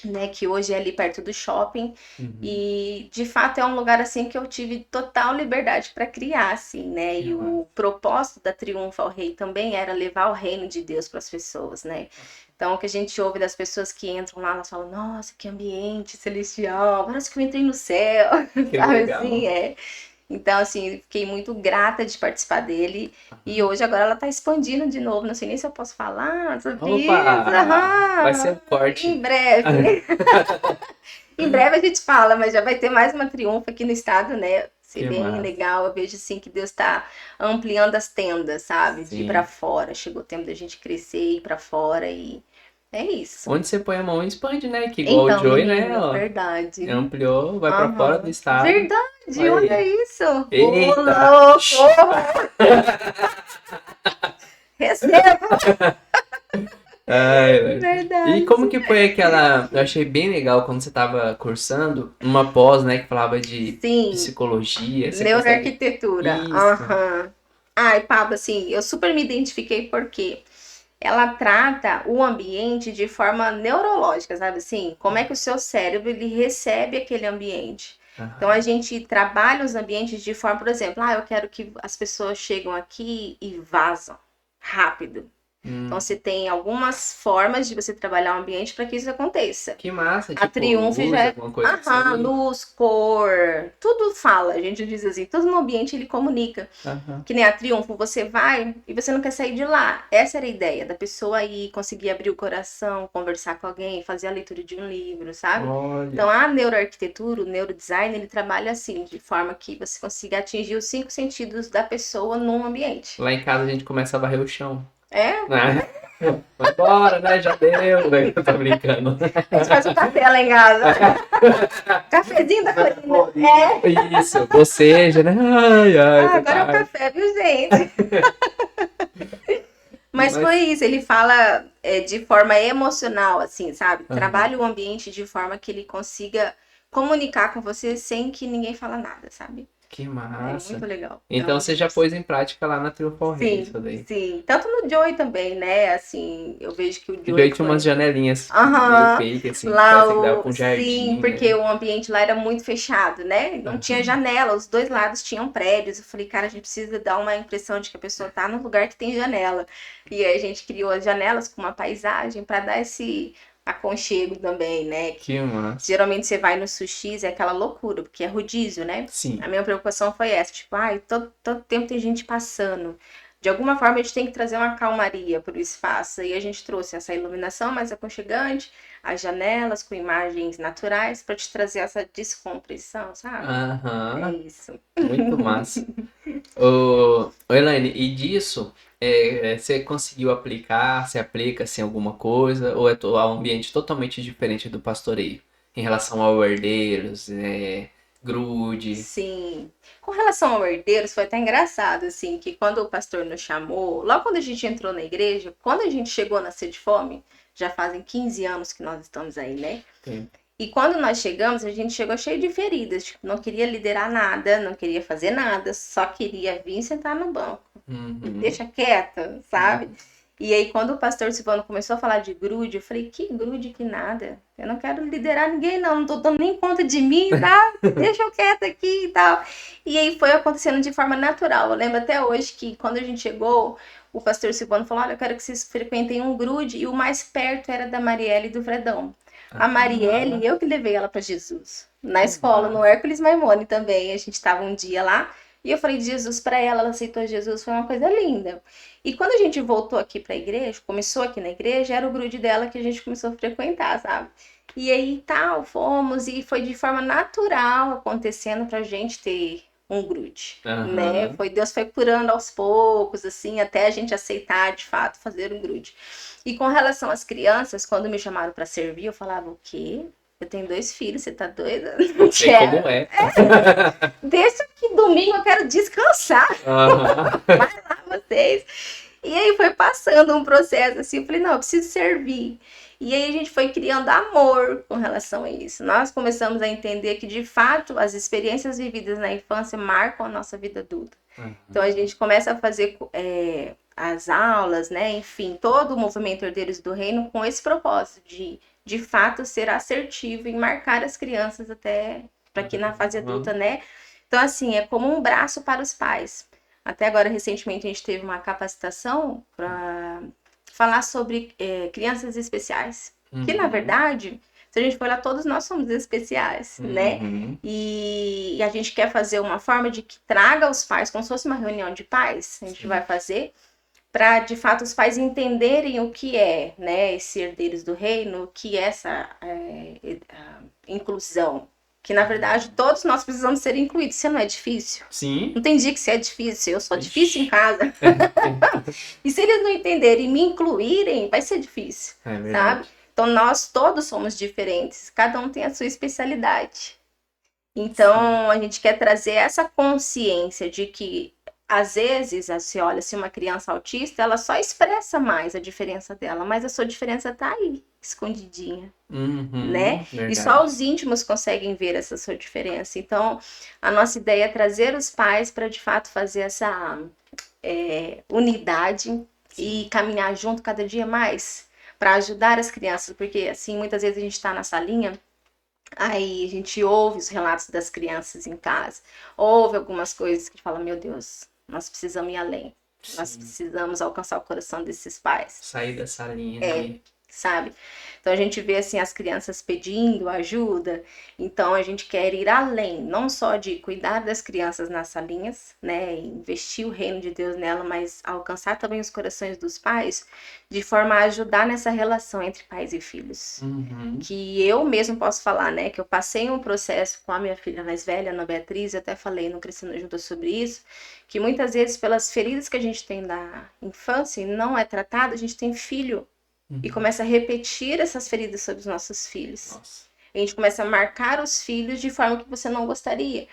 Speaker 1: né, que hoje é ali perto do shopping,
Speaker 2: Uhum.
Speaker 1: e de fato é um lugar assim que eu tive total liberdade para criar, assim, né,
Speaker 2: Que
Speaker 1: e
Speaker 2: massa.
Speaker 1: o propósito da Triunfo ao Rei também era levar o reino de Deus para as pessoas, né, então o que a gente ouve das pessoas que entram lá, elas falam, nossa, que ambiente celestial, parece que eu entrei no céu,
Speaker 2: Que
Speaker 1: sabe assim,
Speaker 2: legal.
Speaker 1: então, assim, fiquei muito grata de participar dele. E hoje, agora, ela tá expandindo de novo. Não sei nem se eu posso falar sobre isso.
Speaker 2: Opa! Vai ser um
Speaker 1: Em
Speaker 2: corte.
Speaker 1: breve. Em breve a gente fala, mas já vai ter mais uma Triunfo aqui no estado, né? Vai ser
Speaker 2: Que
Speaker 1: bem
Speaker 2: massa.
Speaker 1: legal. Eu vejo, assim, que Deus tá ampliando as tendas, sabe? De ir pra
Speaker 2: Sim.
Speaker 1: fora. Chegou o tempo da gente crescer e ir pra fora. E é isso.
Speaker 2: Onde você põe a mão expande, né? Que igual o
Speaker 1: Então,
Speaker 2: Joey, né?
Speaker 1: menino,
Speaker 2: Ó,
Speaker 1: verdade.
Speaker 2: ampliou, vai pra fora do
Speaker 1: Aham.
Speaker 2: estado.
Speaker 1: Verdade,
Speaker 2: Olha
Speaker 1: olha
Speaker 2: aí.
Speaker 1: isso. Ô,
Speaker 2: Eita!
Speaker 1: louco! Receba!
Speaker 2: Ai, velho. E como
Speaker 1: Verdade.
Speaker 2: que foi aquela. Eu achei bem legal quando você tava cursando uma pós, né? Que falava de
Speaker 1: Sim,
Speaker 2: psicologia. Você consegue.
Speaker 1: neuroarquitetura.
Speaker 2: Isso.
Speaker 1: Aham. Ai, Pablo, assim, eu super me identifiquei porque ela trata o ambiente de forma neurológica, sabe assim? Como é que o seu cérebro ele recebe aquele ambiente. Então a
Speaker 2: Aham.
Speaker 1: gente trabalha os ambientes de forma, por exemplo, eu quero que as pessoas chegam aqui e vazam rápido. Então,
Speaker 2: Hum,
Speaker 1: você tem algumas formas de você trabalhar o ambiente para que isso aconteça.
Speaker 2: que massa,
Speaker 1: A
Speaker 2: tipo
Speaker 1: Triunfo já
Speaker 2: luz,
Speaker 1: é,
Speaker 2: alguma coisa assim.
Speaker 1: luz, cor, tudo fala, a gente diz assim, tudo no ambiente ele comunica.
Speaker 2: Aham.
Speaker 1: Que nem a Triunfo, você vai e você não quer sair de lá. Essa era a ideia, da pessoa ir, conseguir abrir o coração, conversar com alguém, fazer a leitura de um livro, sabe? Então,
Speaker 2: Olha.
Speaker 1: a neuroarquitetura, o neurodesign, ele trabalha assim, de forma que você consiga atingir os 5 sentidos da pessoa num ambiente.
Speaker 2: Lá em casa a gente começa a varrer o chão.
Speaker 1: É?
Speaker 2: Né? Vai embora, né? Já deu. Né? Eu tô brincando.
Speaker 1: A gente faz um café lá em casa. Cafezinho da Corina.
Speaker 2: Isso, boceja, né? Ai, ai, tô
Speaker 1: Agora é o
Speaker 2: tarde.
Speaker 1: café, viu, gente? Mas foi isso, ele fala de forma emocional, assim, sabe? Trabalha o ambiente de forma que ele consiga comunicar com você sem que ninguém fala nada, sabe?
Speaker 2: Que
Speaker 1: É
Speaker 2: massa.
Speaker 1: muito legal.
Speaker 2: Então você já pôs em prática lá na Triunfal Rei, isso
Speaker 1: Sim,
Speaker 2: daí.
Speaker 1: sim. Tanto no Joey também, né? Assim, eu vejo que o
Speaker 2: O
Speaker 1: Joey
Speaker 2: Joey tinha umas
Speaker 1: foi.
Speaker 2: janelinhas meio
Speaker 1: Aham,
Speaker 2: fake, assim, que
Speaker 1: lá
Speaker 2: parece que dava
Speaker 1: o.
Speaker 2: pra um
Speaker 1: Sim,
Speaker 2: jardim,
Speaker 1: porque
Speaker 2: né?
Speaker 1: o ambiente lá era muito fechado, né? Não tinha
Speaker 2: Aham.
Speaker 1: janela, os dois lados tinham prédios. Eu falei, cara, a gente precisa dar uma impressão de que a pessoa tá num lugar que tem janela. E aí a gente criou as janelas com uma paisagem para dar esse aconchego também, né?
Speaker 2: Que massa.
Speaker 1: Geralmente você vai no sushi, é aquela loucura, porque é rodízio, né?
Speaker 2: Sim.
Speaker 1: A minha preocupação foi essa, tipo, ai, todo tempo tem gente passando. De alguma forma a gente tem que trazer uma calmaria para o espaço. E a gente trouxe essa iluminação mais aconchegante, as janelas com imagens naturais para te trazer essa descompressão, sabe? É
Speaker 2: Aham.
Speaker 1: isso.
Speaker 2: Muito massa. Ô Elaine, e disso, você conseguiu aplicar, se aplica assim alguma coisa, ou é um ambiente totalmente diferente do pastoreio? Em relação ao herdeiros, grude.
Speaker 1: Sim. Com relação ao herdeiros, foi até engraçado, assim, que quando o pastor nos chamou, logo quando a gente entrou na igreja, quando a gente chegou na Sede Fome, já fazem 15 anos que nós estamos aí, né?
Speaker 2: Sim.
Speaker 1: E quando nós chegamos, a gente chegou cheio de feridas, tipo, não queria liderar nada, não queria fazer nada, só queria vir sentar no banco. Me
Speaker 2: Uhum.
Speaker 1: deixa quieta, sabe? E aí, quando o pastor Silvano começou a falar de grude, eu falei, que grude, que nada. Eu não quero liderar ninguém, não tô dando nem conta de mim, tá? Deixa eu quieta aqui e tal. E aí foi acontecendo de forma natural. Eu lembro até hoje que quando a gente chegou, o pastor Silvano falou, olha, eu quero que vocês frequentem um grude, e o mais perto era da Marielle e do Fredão. A Marielle, eu que levei ela para Jesus. Na
Speaker 2: Que
Speaker 1: escola, no
Speaker 2: massa.
Speaker 1: Hércules Maimone também. A gente estava um dia lá, e eu falei de Jesus para ela, ela aceitou Jesus, foi uma coisa linda. E quando a gente voltou aqui para a igreja, começou aqui na igreja, era o grude dela que a gente começou a frequentar, sabe? E aí tal, fomos e foi de forma natural acontecendo pra gente ter um grude, né?
Speaker 2: Aham.
Speaker 1: Deus foi curando aos poucos, assim, até a gente aceitar de fato fazer um grude. E com relação às crianças, quando me chamaram para servir, eu falava, o quê? Eu tenho 2 filhos, você tá doida? Não
Speaker 2: Sei
Speaker 1: quero.
Speaker 2: como é.
Speaker 1: Deixa que domingo eu quero descansar.
Speaker 2: Aham.
Speaker 1: Vai lá, vocês. E aí foi passando um processo assim, eu falei, não, eu preciso servir. E aí a gente foi criando amor com relação a isso. Nós começamos a entender que, de fato, as experiências vividas na infância marcam a nossa vida adulta. Então a gente começa a fazer as aulas, né? Enfim, todo o movimento Herdeiros do Reino com esse propósito de fato, ser assertivo em marcar as crianças até para que na fase adulta, né? Então, assim, é como um braço para os pais. Até agora, recentemente, a gente teve uma capacitação para falar sobre crianças especiais. Que, na verdade, se a gente for lá, todos nós somos especiais, né?
Speaker 2: Uhum.
Speaker 1: E a gente quer fazer uma forma de que traga os pais, como se fosse uma reunião de pais, a gente vai fazer, para, de fato, os pais entenderem o que é, né, esse herdeiros do reino, o que é essa inclusão. Que, na verdade, todos nós precisamos ser incluídos. Isso não é difícil?
Speaker 2: Sim.
Speaker 1: Não tem dia que você é difícil, eu sou difícil em
Speaker 2: Ixi.
Speaker 1: casa. E se eles não entenderem e me incluírem, vai ser difícil,
Speaker 2: É
Speaker 1: sabe?
Speaker 2: verdade.
Speaker 1: Então, nós todos somos diferentes, cada um tem a sua especialidade. Então, a gente quer trazer essa consciência de que, às vezes, se olha, se uma criança autista, ela só expressa mais a diferença dela, mas a sua diferença tá aí, escondidinha, né? E
Speaker 2: Verdade.
Speaker 1: só os íntimos conseguem ver essa sua diferença. Então, a nossa ideia é trazer os pais para, de fato, fazer essa unidade e caminhar junto cada dia mais para ajudar as crianças, porque, assim, muitas vezes a gente está na salinha. Aí a gente ouve os relatos das crianças em casa, ouve algumas coisas que fala, meu Deus, nós precisamos ir além, nós
Speaker 2: Sim.
Speaker 1: precisamos alcançar o coração desses pais,
Speaker 2: Sair dessa linha ali.
Speaker 1: sabe? Então a gente vê assim as crianças pedindo ajuda, então a gente quer ir além, não só de cuidar das crianças nas salinhas, né, investir o reino de Deus nela, mas alcançar também os corações dos pais, de forma a ajudar nessa relação entre pais e filhos.
Speaker 2: Uhum.
Speaker 1: Que eu mesmo posso falar, né, que eu passei um processo com a minha filha mais velha, Ana Beatriz, eu até falei no Crescendo Juntas sobre isso, que muitas vezes pelas feridas que a gente tem da infância e não é tratado, a gente tem filho e começa a repetir essas feridas sobre os nossos filhos.
Speaker 2: Nossa.
Speaker 1: A gente começa a marcar os filhos de forma que você não gostaria.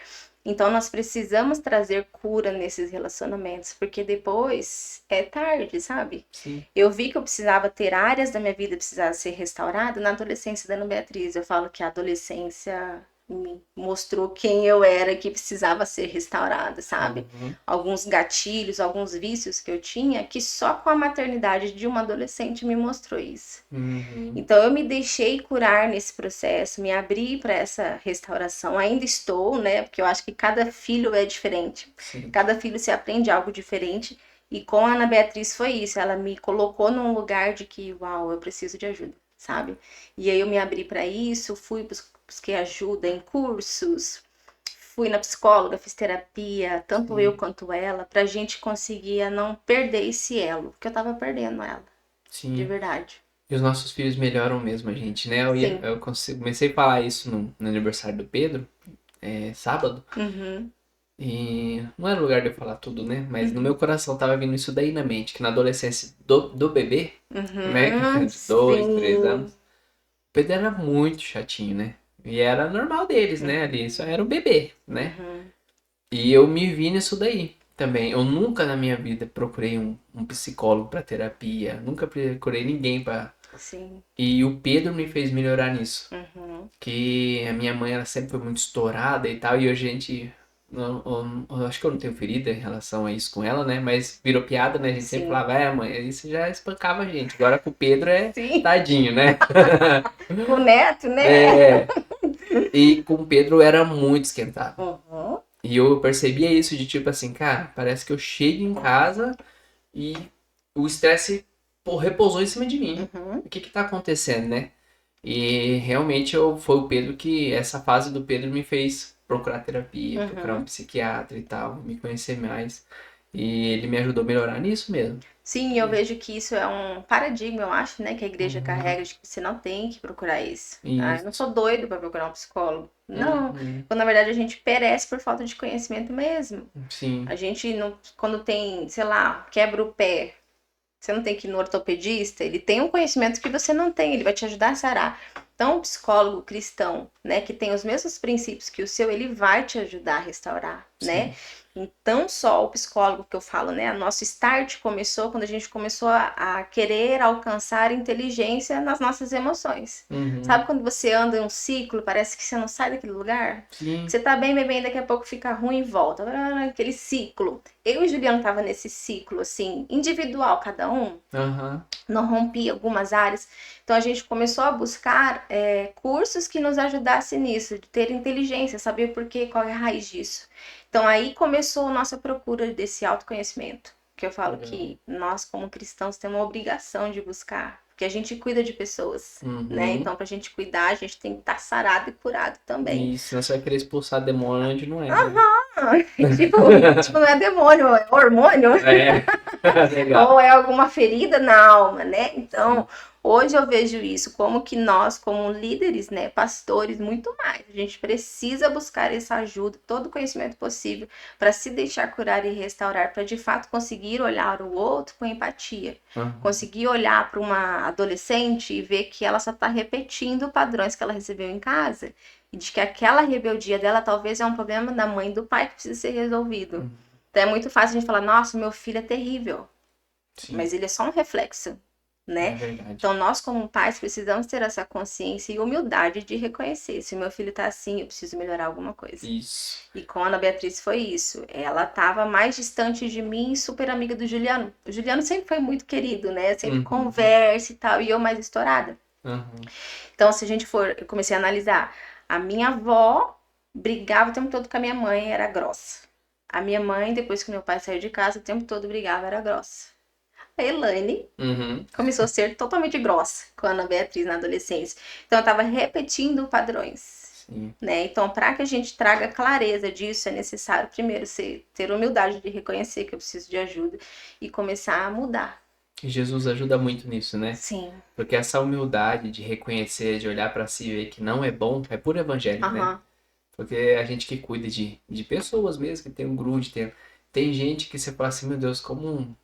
Speaker 1: Então nós precisamos trazer cura nesses relacionamentos, porque depois é tarde, sabe?
Speaker 2: Sim.
Speaker 1: Eu vi que eu precisava ter áreas da minha vida que precisavam ser restauradas na adolescência da Ana Beatriz. Eu falo que a adolescência me mostrou quem eu era que precisava ser restaurada, sabe?
Speaker 2: Uhum.
Speaker 1: Alguns gatilhos, alguns vícios que eu tinha, que só com a maternidade de uma adolescente me mostrou isso.
Speaker 2: Uhum.
Speaker 1: Então eu me deixei curar nesse processo, me abri para essa restauração. Ainda estou, né? Porque eu acho que cada filho é diferente.
Speaker 2: Sim.
Speaker 1: Cada filho se aprende algo diferente. E com a Ana Beatriz foi isso. Ela me colocou num lugar de que, uau, eu preciso de ajuda, sabe? E aí eu me abri para isso, busquei ajuda em cursos, fui na psicóloga, fiz terapia, tanto eu
Speaker 2: Sim.
Speaker 1: quanto ela, pra gente conseguir não perder esse elo, porque eu tava perdendo ela, de
Speaker 2: Sim.
Speaker 1: verdade.
Speaker 2: E os nossos filhos melhoram mesmo a gente, né?
Speaker 1: Sim.
Speaker 2: Comecei a falar isso no aniversário do Pedro, sábado,
Speaker 1: Uhum.
Speaker 2: e não era lugar de eu falar tudo, né? Mas no meu
Speaker 1: Uhum.
Speaker 2: coração tava vindo isso daí na mente, que na adolescência do bebê, né?
Speaker 1: Uhum.
Speaker 2: De 2, 3 anos,
Speaker 1: Sim.
Speaker 2: o Pedro era muito chatinho, né? E era normal deles, né? Ali, só era o bebê, né?
Speaker 1: Uhum.
Speaker 2: E eu me vi nisso daí também. Eu nunca na minha vida procurei um psicólogo para terapia, nunca procurei ninguém para.
Speaker 1: Sim.
Speaker 2: E o Pedro me fez melhorar nisso.
Speaker 1: Uhum.
Speaker 2: Que a minha mãe ela sempre foi muito estourada e tal, e a gente. Eu acho que eu não tenho ferida em relação a isso com ela, né? Mas virou piada, né? A gente sempre
Speaker 1: Sim.
Speaker 2: falava, mãe, isso já espancava a gente. Agora com o Pedro é
Speaker 1: Sim.
Speaker 2: tadinho, né?
Speaker 1: Com o neto, né?
Speaker 2: É. E com o Pedro era muito esquentado.
Speaker 1: Uhum.
Speaker 2: E eu percebia isso de tipo assim, cara, parece que eu chego em casa e o estresse, pô, repousou em cima de mim.
Speaker 1: Uhum.
Speaker 2: O que que tá acontecendo, né? E realmente foi o Pedro que, essa fase do Pedro me fez procurar terapia, procurar um
Speaker 1: Uhum.
Speaker 2: psiquiatra e tal, me conhecer mais. E ele me ajudou a melhorar nisso mesmo.
Speaker 1: Sim, eu vejo que isso é um paradigma, eu acho, né, que a igreja
Speaker 2: Uhum.
Speaker 1: carrega de que você não tem que procurar isso. Ah, eu não
Speaker 2: Isso.
Speaker 1: sou doido para procurar um psicólogo. Não,
Speaker 2: Uhum.
Speaker 1: quando na verdade a gente perece por falta de conhecimento mesmo.
Speaker 2: Sim.
Speaker 1: A gente não, quando tem, sei lá, quebra o pé, você não tem que ir no ortopedista, ele tem um conhecimento que você não tem, ele vai te ajudar a sarar. Então, o psicólogo cristão, né, que tem os mesmos princípios que o seu, ele vai te ajudar a restaurar, né?
Speaker 2: Sim.
Speaker 1: Então, só o psicólogo que eu falo, né? A nosso start começou quando a gente começou a querer alcançar inteligência nas nossas emoções.
Speaker 2: Uhum.
Speaker 1: Sabe quando você anda em um ciclo, parece que você não sai daquele lugar? Que
Speaker 2: Sim.
Speaker 1: você tá bem, bem, bem, daqui a pouco fica ruim e volta. Aquele ciclo. Eu e o Juliano tava nesse ciclo, assim, individual, cada um,
Speaker 2: Aham.
Speaker 1: não rompia algumas áreas. Então a gente começou a buscar cursos que nos ajudassem nisso, de ter inteligência, saber por quê, qual é a raiz disso. Então aí começou a nossa procura desse autoconhecimento, que eu falo
Speaker 2: Legal.
Speaker 1: que nós como cristãos temos uma obrigação de buscar, porque a gente cuida de pessoas, né?
Speaker 2: Uhum.
Speaker 1: Então pra gente cuidar, a gente tem que estar sarado e curado também.
Speaker 2: E senão você vai querer expulsar demônio onde não é, né?
Speaker 1: tipo, não é demônio, é hormônio.
Speaker 2: É. Legal.
Speaker 1: Ou é alguma ferida na alma, né? Então,
Speaker 2: Sim.
Speaker 1: hoje eu vejo isso como que nós, como líderes, né, pastores, muito mais. A gente precisa buscar essa ajuda, todo o conhecimento possível para se deixar curar e restaurar, para de fato conseguir olhar o outro com empatia.
Speaker 2: Uhum.
Speaker 1: Conseguir olhar para uma adolescente e ver que ela só está repetindo padrões que ela recebeu em casa. E de que aquela rebeldia dela talvez é um problema da mãe e do pai que precisa ser resolvido.
Speaker 2: Uhum.
Speaker 1: Então é muito fácil a gente falar, nossa, meu filho é terrível.
Speaker 2: Sim,
Speaker 1: Mas ele é só um reflexo,
Speaker 2: é
Speaker 1: né?
Speaker 2: verdade.
Speaker 1: Então nós, como pais, precisamos ter essa consciência e humildade de reconhecer. Se o meu filho tá assim, eu preciso melhorar alguma coisa.
Speaker 2: Isso.
Speaker 1: E com a Ana Beatriz foi isso. Ela tava mais distante de mim, super amiga do Juliano. O Juliano sempre foi muito querido, né? Sempre
Speaker 2: Uhum.
Speaker 1: conversa e tal, e eu mais estourada.
Speaker 2: Uhum.
Speaker 1: Então, se a gente for, eu comecei a analisar. A minha avó brigava o tempo todo com a minha mãe, era grossa. A minha mãe, depois que meu pai saiu de casa, o tempo todo brigava, era grossa. A Elaine
Speaker 2: Uhum.
Speaker 1: começou a ser totalmente grossa com a Ana Beatriz na adolescência. Então, eu estava repetindo padrões.
Speaker 2: Sim.
Speaker 1: Né? Então, para que a gente traga clareza disso, é necessário primeiro ter humildade de reconhecer que eu preciso de ajuda e começar a mudar.
Speaker 2: E Jesus ajuda muito nisso, né?
Speaker 1: Sim.
Speaker 2: Porque essa humildade de reconhecer, de olhar pra si e ver que não é bom, é puro evangelho, né?
Speaker 1: Aham.
Speaker 2: Porque a gente que cuida de pessoas mesmo, que tem um grude, tem gente que você fala assim, meu Deus, como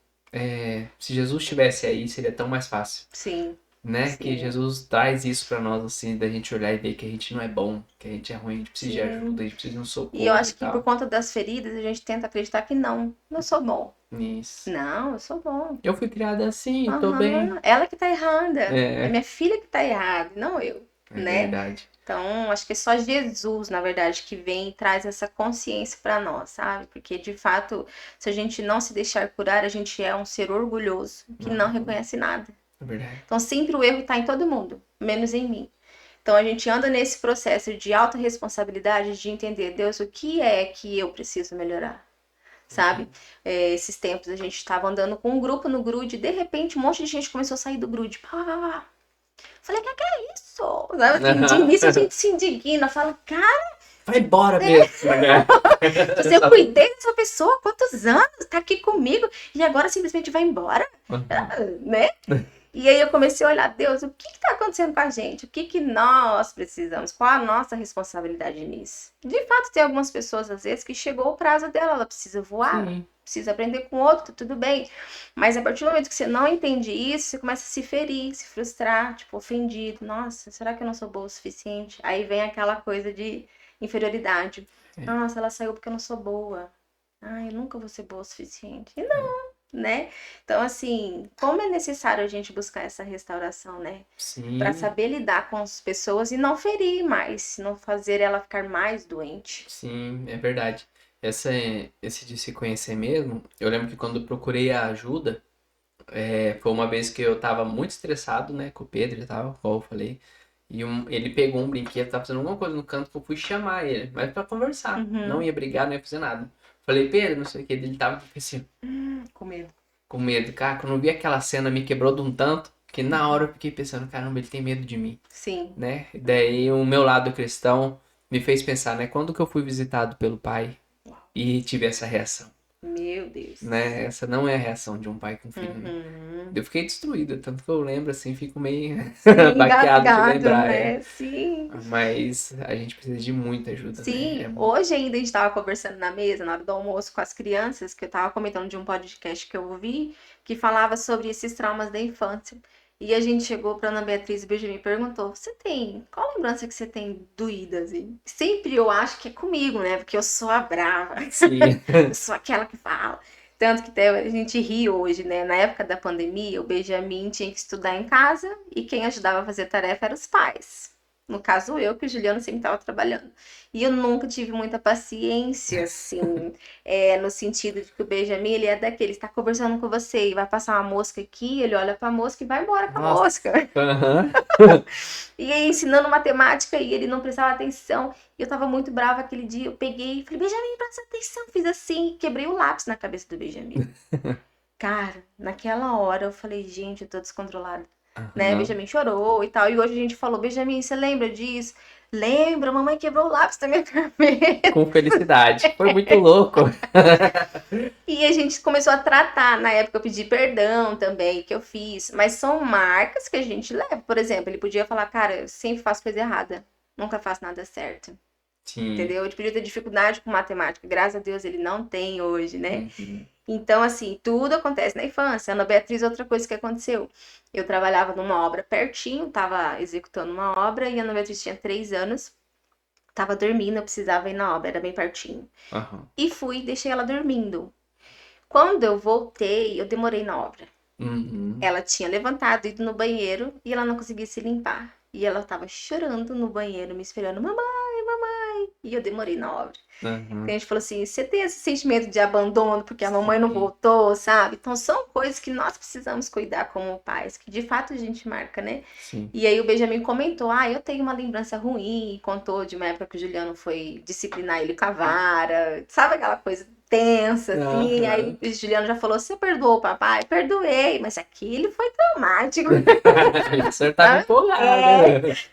Speaker 2: se Jesus estivesse aí, seria tão mais fácil.
Speaker 1: Sim.
Speaker 2: né? Que
Speaker 1: Sim.
Speaker 2: Jesus traz isso pra nós, assim, da gente olhar e ver que a gente não é bom, que a gente é ruim, a gente precisa de
Speaker 1: Sim.
Speaker 2: ajuda, a gente precisa de um
Speaker 1: E eu
Speaker 2: socorro e
Speaker 1: acho que por
Speaker 2: tal.
Speaker 1: conta das feridas, a gente tenta acreditar que não sou bom.
Speaker 2: Isso.
Speaker 1: Não, eu sou bom.
Speaker 2: Eu fui criada assim, eu tô bem.
Speaker 1: Aham, ela que tá errada. É
Speaker 2: É,
Speaker 1: minha filha que tá errada, não eu,
Speaker 2: é
Speaker 1: né?
Speaker 2: verdade.
Speaker 1: Então, acho que é só Jesus, na verdade, que vem e traz essa consciência para nós, sabe? Porque, de fato, se a gente não se deixar curar, a gente é um ser orgulhoso que não
Speaker 2: Uhum,
Speaker 1: reconhece nada.
Speaker 2: é verdade.
Speaker 1: Então, sempre o erro tá em todo mundo, menos em mim. Então, a gente anda nesse processo de autorresponsabilidade, de entender, Deus, o que é que eu preciso melhorar? Sabe? Esses tempos a gente estava andando com um grupo no grude, de repente um monte de gente começou a sair do grude. Pá, pá, pá. Falei, que é isso? Sabe assim, de início a gente se indigna, fala, cara,
Speaker 2: Vai embora mesmo, né?
Speaker 1: eu cuidei dessa pessoa há quantos anos, tá aqui comigo, e agora simplesmente vai embora,
Speaker 2: Uhum.
Speaker 1: né? E aí eu comecei a olhar, Deus, o que está acontecendo com a gente? O que, que nós precisamos? Qual a nossa responsabilidade nisso? De fato, tem algumas pessoas, às vezes, que chegou o prazo dela, ela precisa voar,
Speaker 2: Sim,
Speaker 1: precisa aprender com outro, tá tudo bem. Mas a partir do momento que você não entende isso, você começa a se ferir, se frustrar, tipo, ofendido. Nossa, será que eu não sou boa o suficiente? Aí vem aquela coisa de inferioridade.
Speaker 2: é,
Speaker 1: Nossa, ela saiu porque eu não sou boa. Ai, eu nunca vou ser boa o suficiente. E
Speaker 2: é.
Speaker 1: né? Então, assim, como é necessário a gente buscar essa restauração, né? Para
Speaker 2: Sim,
Speaker 1: saber lidar com as pessoas e não ferir mais, não fazer ela ficar mais doente.
Speaker 2: sim, é verdade. Esse de se conhecer mesmo, eu lembro que quando eu procurei a ajuda, foi uma vez que eu tava muito estressado, né, com o Pedro e tal, como eu falei. E ele pegou um brinquedo, tava fazendo alguma coisa no canto, que eu fui chamar ele, mas pra conversar. Não
Speaker 1: Uhum.
Speaker 2: ia brigar, não ia fazer nada. Falei, Pedro, não sei o que, ele tava assim,
Speaker 1: Com medo.
Speaker 2: com medo. Cara, quando eu vi aquela cena, me quebrou de um tanto, que na hora eu fiquei pensando, caramba, ele tem medo de mim,
Speaker 1: Sim.
Speaker 2: né? E daí o meu lado cristão me fez pensar, né, quando que eu fui visitado pelo pai e tive essa reação,
Speaker 1: Meu Deus.
Speaker 2: né? Essa não é a reação de um pai com filho, né?
Speaker 1: Uhum.
Speaker 2: Eu fiquei destruído, tanto que eu lembro assim, fico meio
Speaker 1: Sim,
Speaker 2: baqueado de
Speaker 1: engasgado,
Speaker 2: lembrar, é.
Speaker 1: né? Sim.
Speaker 2: Mas a gente precisa de muita ajuda, né?
Speaker 1: Sim, hoje ainda a gente estava conversando na mesa, na hora do almoço, com as crianças, que eu estava comentando de um podcast que eu ouvi, que falava sobre esses traumas da infância. E a gente chegou para Ana Beatriz e Benjamin e perguntou: Você tem, qual lembrança que você tem doída, assim? Sempre eu acho que é comigo, né? Porque eu sou a brava,
Speaker 2: Sim.
Speaker 1: eu sou aquela que fala. Tanto que até a gente ri hoje, né? Na época da pandemia, o Benjamin tinha que estudar em casa e quem ajudava a fazer tarefa eram os pais. No caso, eu, que o Juliano sempre estava trabalhando. E eu nunca tive muita paciência, assim, no sentido de que o Benjamin, ele é daquele, está conversando com você e vai passar uma mosca aqui, ele olha para a mosca e vai embora com a
Speaker 2: Nossa.
Speaker 1: mosca.
Speaker 2: Aham.
Speaker 1: E aí, ensinando matemática e ele não prestava atenção. E eu tava muito brava aquele dia, eu peguei e falei, Benjamin, presta atenção. Fiz assim, quebrei o lápis na cabeça do Benjamin. Cara, naquela hora eu falei, gente, eu tô descontrolada. Né?
Speaker 2: Aham.
Speaker 1: Benjamin chorou e tal. E hoje a gente falou, Benjamin, você lembra disso? Lembra, mamãe quebrou o lápis da minha cabeça.
Speaker 2: Com felicidade. Foi muito louco.
Speaker 1: E a gente começou a tratar. Na época eu pedi perdão também, que eu fiz. Mas são marcas que a gente leva. Por exemplo, ele podia falar, cara, eu sempre faço coisa errada. Nunca faço nada certo.
Speaker 2: Sim.
Speaker 1: Entendeu? Ele podia ter dificuldade com matemática. Graças a Deus ele não tem hoje, né?
Speaker 2: Uhum.
Speaker 1: Então, assim, tudo acontece na infância. Ana Beatriz, outra coisa que aconteceu. Eu trabalhava numa obra pertinho, estava executando uma obra, e a Ana Beatriz tinha 3 anos, estava dormindo, eu precisava ir na obra, era bem pertinho.
Speaker 2: Aham.
Speaker 1: E fui e deixei ela dormindo. Quando eu voltei, eu demorei na obra.
Speaker 2: Uhum.
Speaker 1: Ela tinha levantado, ido no banheiro, e ela não conseguia se limpar. E ela estava chorando no banheiro, me esperando, mamãe, mamãe. E eu demorei na obra. Que a
Speaker 2: Aham.
Speaker 1: gente falou assim, você tem esse sentimento de abandono porque a mamãe não
Speaker 2: Sim.
Speaker 1: voltou, sabe? Então são coisas que nós precisamos cuidar como pais, que de fato a gente marca, né?
Speaker 2: Sim.
Speaker 1: E aí o Benjamin comentou, eu tenho uma lembrança ruim, contou de uma época que o Juliano foi disciplinar ele com a vara, sabe aquela coisa tensa, assim? Aí
Speaker 2: Aham.
Speaker 1: o Juliano já falou, você perdoou o papai? Perdoei, mas aquele foi traumático.
Speaker 2: O senhor tava empolgado.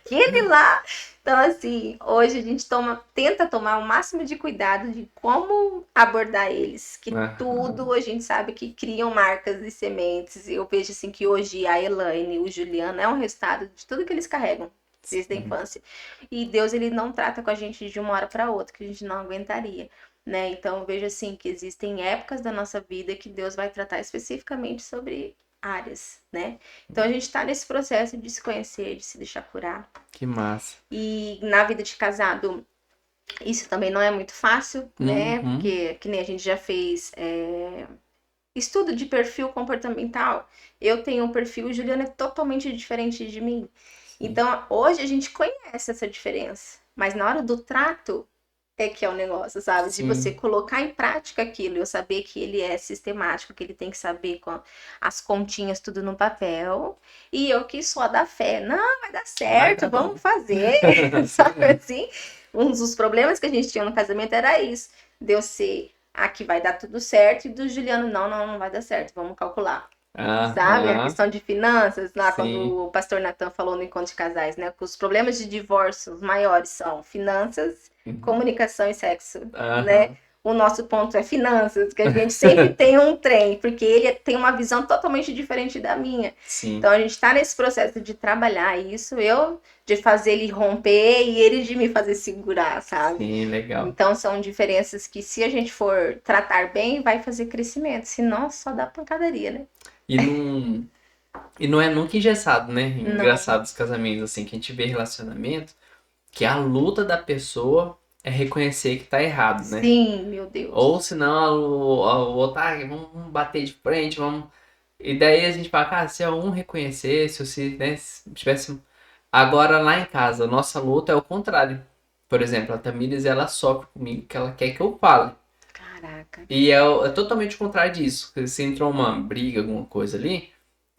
Speaker 1: Aquele lá. Então, assim, hoje a gente tenta tomar o máximo de cuidado de como abordar eles, que
Speaker 2: Aham.
Speaker 1: tudo a gente sabe que criam marcas e sementes. Eu vejo assim que hoje a Elaine e o Juliano é um resultado de tudo que eles carregam desde a
Speaker 2: Sim.
Speaker 1: infância. E Deus, ele não trata com a gente de uma hora para outra, que a gente não aguentaria. Né? Então, eu vejo assim que existem épocas da nossa vida que Deus vai tratar especificamente sobre áreas, né? Então a gente tá nesse processo de se conhecer, de se deixar curar.
Speaker 2: Que massa.
Speaker 1: E na vida de casado, isso também não é muito fácil, né?
Speaker 2: Uhum.
Speaker 1: Porque, que nem a gente já fez estudo de perfil comportamental. Eu tenho um perfil, o Juliano é totalmente diferente de mim.
Speaker 2: Sim.
Speaker 1: Então, hoje a gente conhece essa diferença. Mas na hora do trato, é que é o negócio, sabe? De você
Speaker 2: Sim.
Speaker 1: colocar em prática aquilo, eu saber que ele é sistemático, que ele tem que saber com as continhas tudo no papel, e eu que sou a da fé, não, vai dar
Speaker 2: Vai
Speaker 1: certo,
Speaker 2: dar bom.
Speaker 1: vamos fazer, sabe assim? Um dos problemas que a gente tinha no casamento era isso, de eu ser a que vai dar tudo certo, e do Juliano, não vai dar certo, vamos calcular. Sabe? A
Speaker 2: Aham.
Speaker 1: questão de finanças, lá
Speaker 2: Sim.
Speaker 1: quando o pastor Natan falou no encontro de casais, né? Que os problemas de divórcio maiores são finanças,
Speaker 2: Uhum.
Speaker 1: comunicação e sexo, né?
Speaker 2: Aham.
Speaker 1: O nosso ponto é finanças, que a gente sempre tem um trem, porque ele tem uma visão totalmente diferente da minha.
Speaker 2: Sim.
Speaker 1: Então a gente está nesse processo de trabalhar isso, eu de fazer ele romper e ele de me fazer segurar, sabe?
Speaker 2: Sim, legal.
Speaker 1: Então são diferenças que, se a gente for tratar bem, vai fazer crescimento. Senão, só dá pancadaria, né?
Speaker 2: E não, e não é nunca engessado, né?
Speaker 1: Não.
Speaker 2: Engraçado os casamentos, assim, que a gente vê relacionamento, que a luta da pessoa é reconhecer que tá errado, né?
Speaker 1: Sim, meu
Speaker 2: Ou
Speaker 1: Deus.
Speaker 2: senão o outro, vamos bater de frente, vamos. E daí a gente fala, cara, se um reconhecesse, ou se, né, se tivesse. Agora lá em casa, a nossa luta é o contrário. Por exemplo, a Tamires, ela sofre comigo que ela quer que eu fale.
Speaker 1: Caraca.
Speaker 2: E é totalmente o contrário disso. Se entrou uma briga, alguma coisa ali,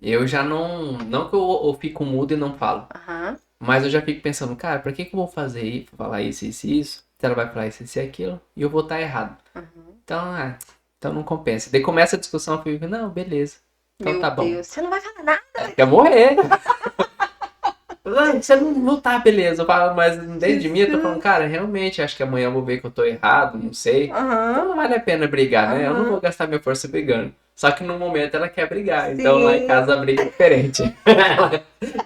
Speaker 2: eu já não. Não que eu fico mudo e não falo.
Speaker 1: Aham.
Speaker 2: Mas eu já fico pensando, cara, pra que que eu vou falar isso e isso? Se ela vai falar isso e aquilo, e eu vou estar errado.
Speaker 1: Aham.
Speaker 2: Então, então não compensa. Daí começa a discussão, eu fico, não, beleza. Então
Speaker 1: Meu
Speaker 2: tá bom.
Speaker 1: Deus. Você não vai falar nada.
Speaker 2: Quer morrer? Você não tá, beleza. Eu falo, mas dentro de mim eu tô falando,
Speaker 1: Jesus.
Speaker 2: cara, realmente, acho que amanhã eu vou ver que eu tô errado, não sei. Então
Speaker 1: Aham.
Speaker 2: não vale a pena brigar, né? Eu não vou
Speaker 1: Aham.
Speaker 2: gastar minha força brigando. Só que no momento ela quer brigar, então lá em casa a
Speaker 1: Sim.
Speaker 2: briga é diferente.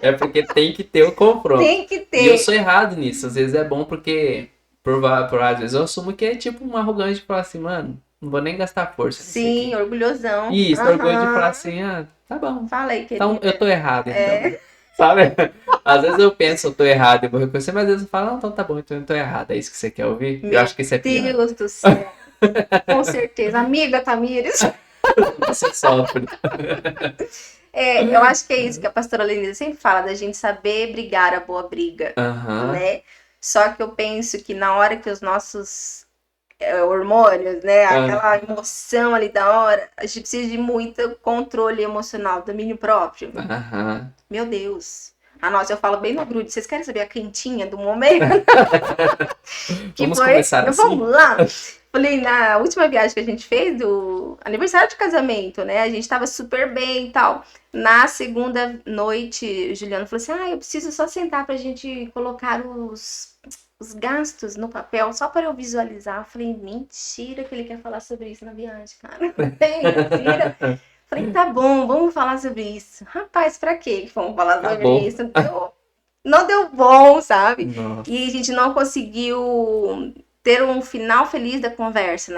Speaker 2: É porque tem que ter o confronto.
Speaker 1: Tem que
Speaker 2: E eu sou
Speaker 1: ter.
Speaker 2: errado nisso. Às vezes é bom porque, às vezes eu assumo que é tipo um arrogante de falar assim, mano, não vou nem gastar força nisso
Speaker 1: Sim,
Speaker 2: aqui.
Speaker 1: orgulhosão.
Speaker 2: E isso, orgulho de falar
Speaker 1: Aham.
Speaker 2: assim, tá bom.
Speaker 1: Fala aí,
Speaker 2: Então eu tô
Speaker 1: querida.
Speaker 2: errado, então.
Speaker 1: É.
Speaker 2: Sabe? Às vezes eu penso, eu tô errado, eu vou reconhecer, mas às vezes eu falo, não, então tá bom, então eu tô errado. É isso que você quer ouvir? Eu acho
Speaker 1: Meu
Speaker 2: que isso é pior.
Speaker 1: Deus do céu. Com certeza. Amiga Tamires.
Speaker 2: Você sofre.
Speaker 1: Eu acho que é isso que a pastora Lenisa sempre fala, da gente saber brigar a boa briga,
Speaker 2: Aham.
Speaker 1: né? Só que eu penso que na hora que os nossos hormônios, né? Aquela
Speaker 2: Aham.
Speaker 1: emoção ali da hora, a gente precisa de muito controle emocional, domínio próprio.
Speaker 2: Aham.
Speaker 1: Meu Deus. Ah, nossa, eu falo bem no grude. Vocês querem saber a quentinha do momento? Que
Speaker 2: Vamos
Speaker 1: foi.
Speaker 2: começar assim?
Speaker 1: Vamos lá! Falei, na última viagem que a gente fez, do aniversário de casamento, né? A gente tava super bem e tal. Na segunda noite, o Juliano falou assim: eu preciso só sentar pra gente colocar os gastos no papel, só para eu visualizar. Eu falei, mentira que ele quer falar sobre isso na viagem, cara. Mentira. Falei, tá bom, vamos falar sobre isso. Rapaz, pra quê que vamos falar sobre
Speaker 2: Acabou.
Speaker 1: isso? Não deu bom, sabe? E a
Speaker 2: Nossa.
Speaker 1: gente não conseguiu ter um final feliz da conversa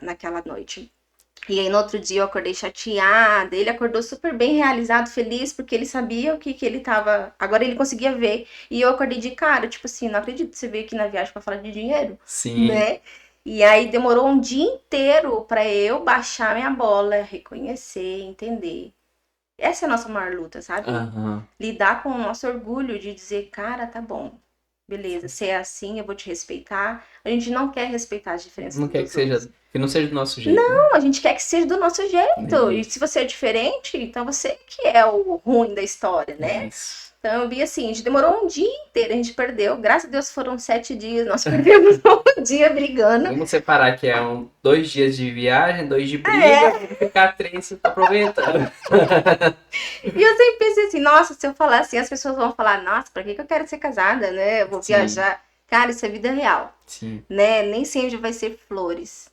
Speaker 1: naquela noite. E aí no outro dia eu acordei chateada, ele acordou super bem realizado, feliz, porque ele sabia o que ele tava. Agora ele conseguia ver. E eu acordei de cara, tipo assim, não acredito que você veio aqui na viagem pra falar de dinheiro,
Speaker 2: Sim.
Speaker 1: né? E aí demorou um dia inteiro pra eu baixar minha bola, reconhecer, entender. Essa é a nossa maior luta, sabe?
Speaker 2: Aham.
Speaker 1: Lidar com o nosso orgulho de dizer, cara, tá bom, beleza, se é assim, eu vou te respeitar. A gente não quer respeitar as diferenças
Speaker 2: Não quer que
Speaker 1: dos
Speaker 2: seja,
Speaker 1: outros.
Speaker 2: que não seja do nosso jeito, né?
Speaker 1: Não, a gente quer que seja do nosso jeito. E se
Speaker 2: Isso.
Speaker 1: você é diferente, então você que é o ruim da história, né?
Speaker 2: Isso.
Speaker 1: Então eu vi assim, a gente demorou um dia inteiro, a gente perdeu. Graças a Deus foram 7 dias, nós perdemos um dia brigando.
Speaker 2: Vamos separar que é 2 dias de viagem, 2 de briga,
Speaker 1: É.
Speaker 2: vamos ficar 3 você tá aproveitando.
Speaker 1: E eu sempre pensei assim, nossa, se eu falar assim, as pessoas vão falar, nossa, pra que eu quero ser casada, né? Eu vou
Speaker 2: Sim,
Speaker 1: viajar. Cara, isso é vida real,
Speaker 2: sim.
Speaker 1: né? Nem sempre vai ser flores.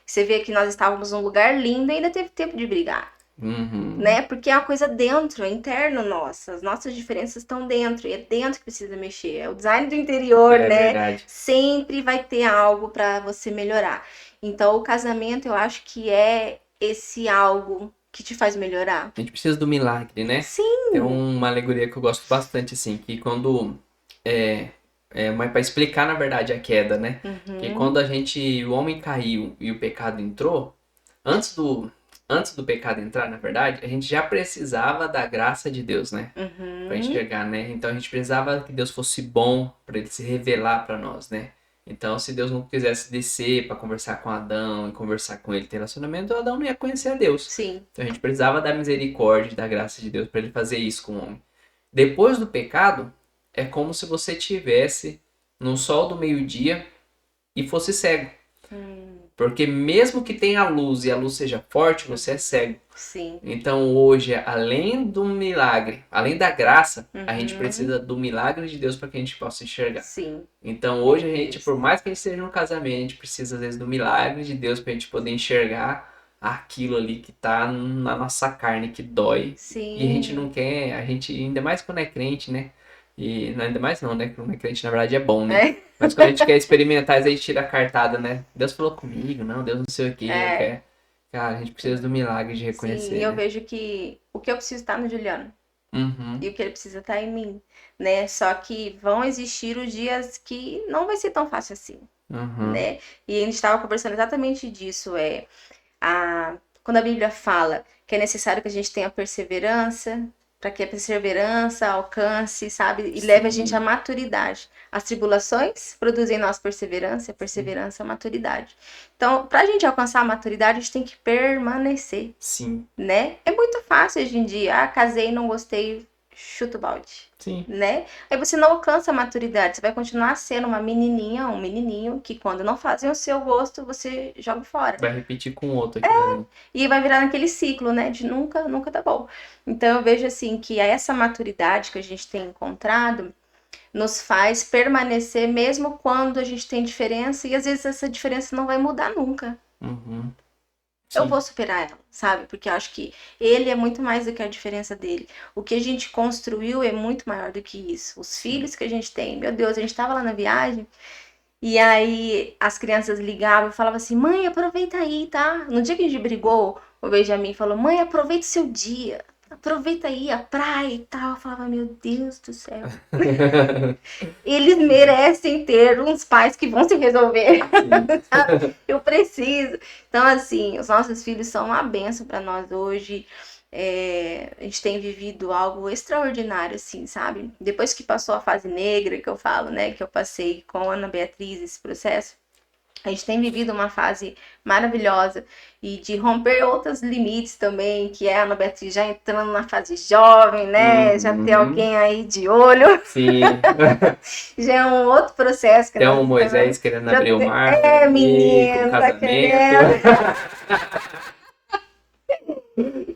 Speaker 1: Você vê que nós estávamos num lugar lindo e ainda teve tempo de brigar,
Speaker 2: Uhum.
Speaker 1: né? Porque é uma coisa dentro, é interno nossa. As nossas diferenças estão dentro, e é dentro que precisa mexer. É o design do interior,
Speaker 2: É
Speaker 1: né?
Speaker 2: verdade.
Speaker 1: Sempre vai ter algo para você melhorar. Então, o casamento, eu acho que é esse algo. que te faz melhorar.
Speaker 2: A gente precisa do milagre, né?
Speaker 1: Sim.
Speaker 2: Tem uma alegoria que eu gosto bastante, assim, que quando mas para explicar, na verdade, a queda, né? Que quando o homem caiu e o pecado entrou, antes do pecado entrar, na verdade, a gente já precisava da graça de Deus, né? Para enxergar, né? Então a gente precisava que Deus fosse bom para ele se revelar para nós, né? Então, se Deus não quisesse descer para conversar com Adão e conversar com ele, ter relacionamento, Adão não ia conhecer a Deus.
Speaker 1: Sim.
Speaker 2: Então a gente precisava da misericórdia, da graça de Deus para ele fazer isso com o homem. Depois do pecado, é como se você tivesse no sol do meio-dia e fosse cego. Porque mesmo que tenha luz e a luz seja forte, você é cego.
Speaker 1: Sim.
Speaker 2: Então hoje, além do milagre, além da graça, a gente precisa do milagre de Deus para que a gente possa enxergar.
Speaker 1: Sim.
Speaker 2: Então hoje a gente, por mais que a gente esteja no casamento, a gente precisa às vezes do milagre de Deus para a gente poder enxergar aquilo ali que tá na nossa carne, que dói.
Speaker 1: Sim.
Speaker 2: E a gente não quer, ainda mais quando é crente, né? E ainda mais não, né? Quando é crente, na verdade, é bom, né? Mas quando a gente quer experimentar, às vezes a gente tira a cartada, né? Deus falou comigo, não, Deus não sei o quê, eu quero. Cara, a gente precisa do milagre de reconhecer.
Speaker 1: Sim, e eu vejo que o que eu preciso tá no Juliano. E o que ele precisa tá em mim, né? Só que vão existir os dias que não vai ser tão fácil assim, né? E a gente estava conversando exatamente disso, quando a Bíblia fala que é necessário que a gente tenha perseverança, para que a perseverança alcance, sabe? E leve a gente à maturidade. As tribulações produzem em nós perseverança, e a perseverança a maturidade. Então, para a gente alcançar a maturidade, a gente tem que permanecer.
Speaker 2: Sim.
Speaker 1: Né? É muito fácil hoje em dia. Casei, não gostei, chuta o balde.
Speaker 2: Sim.
Speaker 1: Né? Aí você não alcança a maturidade. Você vai continuar sendo uma menininha, um menininho, que quando não fazem o seu gosto, você joga fora.
Speaker 2: Vai repetir com outro aqui.
Speaker 1: E vai virar naquele ciclo, né? De nunca, nunca tá bom. Então eu vejo assim que essa maturidade que a gente tem encontrado nos faz permanecer mesmo quando a gente tem diferença, e às vezes essa diferença não vai mudar nunca. Eu vou superar ela, sabe? Porque eu acho que ele é muito mais do que a diferença dele. O que a gente construiu é muito maior do que isso. Os filhos que a gente tem, meu Deus, a gente tava lá na viagem e aí as crianças ligavam e falavam assim: mãe, aproveita aí, tá? No dia que a gente brigou, o Benjamin falou: mãe, aproveita o seu dia. Aproveita aí a praia e tal. Eu falava: meu Deus do céu. Eles merecem ter uns pais que vão se resolver. Eu preciso. Então, assim, os nossos filhos são uma bênção para nós hoje. A gente tem vivido algo extraordinário, assim, sabe? Depois que passou a fase negra, que eu falo, né? Que eu passei com a Ana Beatriz, esse processo. A gente tem vivido uma fase maravilhosa e de romper outros limites também, que é a Ana Beatriz já entrando na fase jovem, né? Já tem alguém aí de olho.
Speaker 2: Sim.
Speaker 1: Já é um outro processo. Que
Speaker 2: tem um Moisés querendo abrir o mar.
Speaker 1: Menino,
Speaker 2: com
Speaker 1: tá querendo.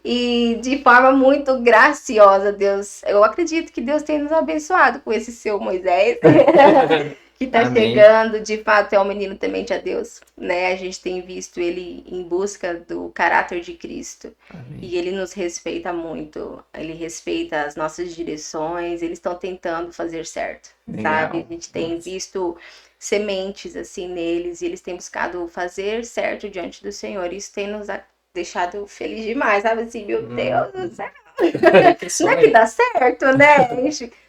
Speaker 1: E de forma muito graciosa, Deus. Eu acredito que Deus tem nos abençoado com esse seu Moisés. Que tá chegando, de fato é um menino temente a Deus, né? A gente tem visto ele em busca do caráter de Cristo. Amém. E ele nos respeita muito, ele respeita as nossas direções, eles estão tentando fazer certo, sabe? A gente tem visto sementes assim neles e eles têm buscado fazer certo diante do Senhor. Isso tem nos deixado feliz demais, sabe? Assim, meu Deus do céu! Não é que dá certo, né?